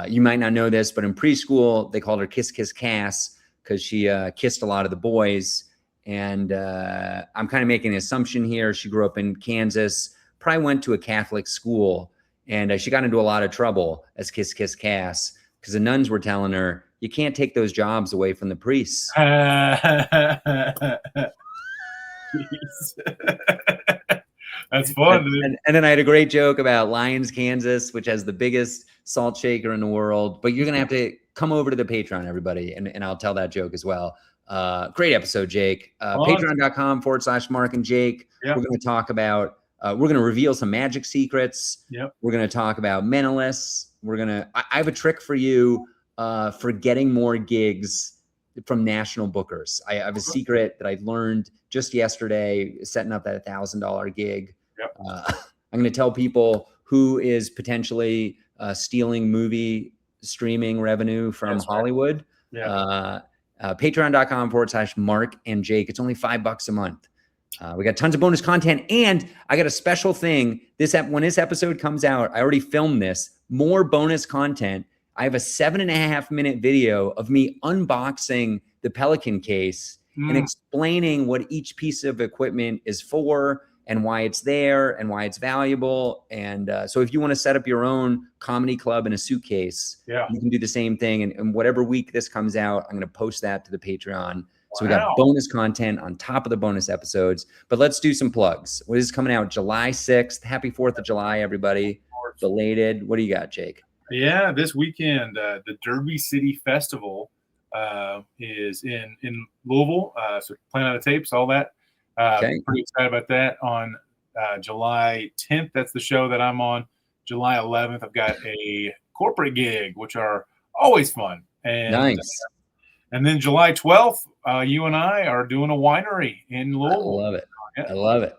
S1: You might not know this, but in preschool, they called her Kiss Kiss Cass because she kissed a lot of the boys. And I'm kind of making an assumption here. She grew up in Kansas, probably went to a Catholic school, and she got into a lot of trouble as Kiss Kiss Cass because the nuns were telling her, you can't take those jobs away from the priests.
S2: That's fun, dude.
S1: And then I had a great joke about Lyons, Kansas, which has the biggest salt shaker in the world. But you're going to have to come over to the Patreon, everybody, and I'll tell that joke as well. Great episode, Jake. Patreon.com/Mark and Jake. We're going to talk about, we're going to reveal some magic secrets. We're going to talk about mentalists. I have a trick for you for getting more gigs from national bookers. I have a secret that I learned just yesterday, setting up that $1,000 gig. I'm going to tell people who is potentially stealing movie streaming revenue from Hollywood. Patreon.com/Mark and Jake. It's only $5 a month. We got tons of bonus content, and I got a special thing. When this episode comes out, I already filmed this. More bonus content. I have a 7.5-minute video of me unboxing the Pelican case and explaining what each piece of equipment is for and why it's there and why it's valuable. And so if you want to set up your own comedy club in a suitcase, you can do the same thing. And whatever week this comes out, I'm going to post that to the Patreon. So we got bonus content on top of the bonus episodes. But let's do some plugs. What is coming out July 6th? Happy 4th of July, everybody. Belated. What do you got, Jake?
S2: Yeah, this weekend, the Derby City Festival is in Louisville. So playing out of tapes, all that. Pretty excited about that. On July 10th, that's the show that I'm on. July 11th, I've got a corporate gig, which are always fun. And,
S1: nice.
S2: And then July 12th, you and I are doing a winery in Louisville.
S1: I love it. I love it.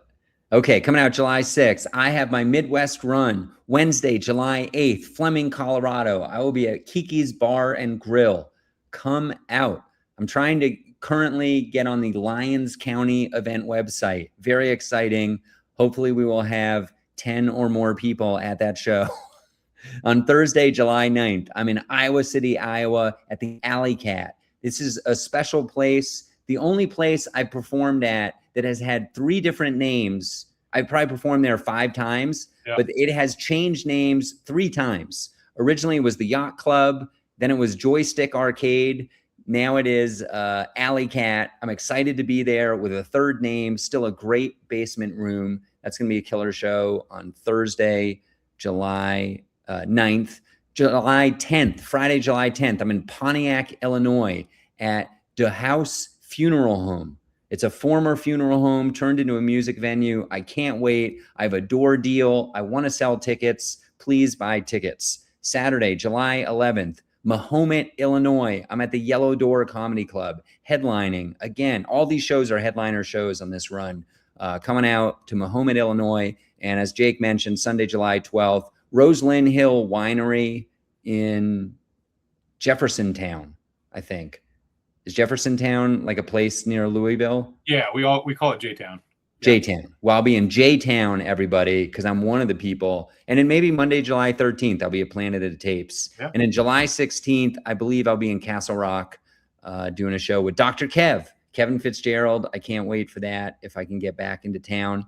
S1: Okay, coming out July 6th, I have my Midwest run. Wednesday, July 8th, Fleming, Colorado. I will be at Kiki's Bar and Grille. Come out. I'm trying to currently get on the Lyons County event website. Very exciting. Hopefully we will have 10 or more people at that show. On Thursday, July 9th, I'm in Iowa City, Iowa at the Alley Cat. This is a special place. The only place I performed at that has had 3 different names. I probably performed there 5 times, but it has changed names 3 times. Originally, it was the Yacht Club. Then it was Joystick Arcade. Now it is Alley Cat. I'm excited to be there with a 3rd name. Still a great basement room. That's going to be a killer show on Thursday, July 9th. July 10th, Friday, July 10th. I'm in Pontiac, Illinois at the House Funeral Home. It's a former funeral home turned into a music venue. I can't wait. I have a door deal. I want to sell tickets. Please buy tickets. Saturday, July 11th, Mahomet, Illinois. I'm at the Yellow Door Comedy Club, headlining. Again, all these shows are headliner shows on this run. Coming out to Mahomet, Illinois. And as Jake mentioned, Sunday, July 12th, Roselyn Hill Winery in Jeffersontown, I think. Is Jeffersontown like a place near Louisville?
S2: Yeah, we call it J-Town.
S1: J-Town. Well, I'll be in J-Town, everybody, because I'm one of the people. And then maybe Monday, July 13th, I'll be at Planet of the Tapes. Yeah. And then July 16th, I believe I'll be in Castle Rock doing a show with Dr. Kevin Fitzgerald. I can't wait for that if I can get back into town.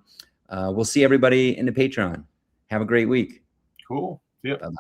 S1: We'll see everybody in the Patreon. Have a great week.
S2: Cool. Yep.
S1: Bye-bye.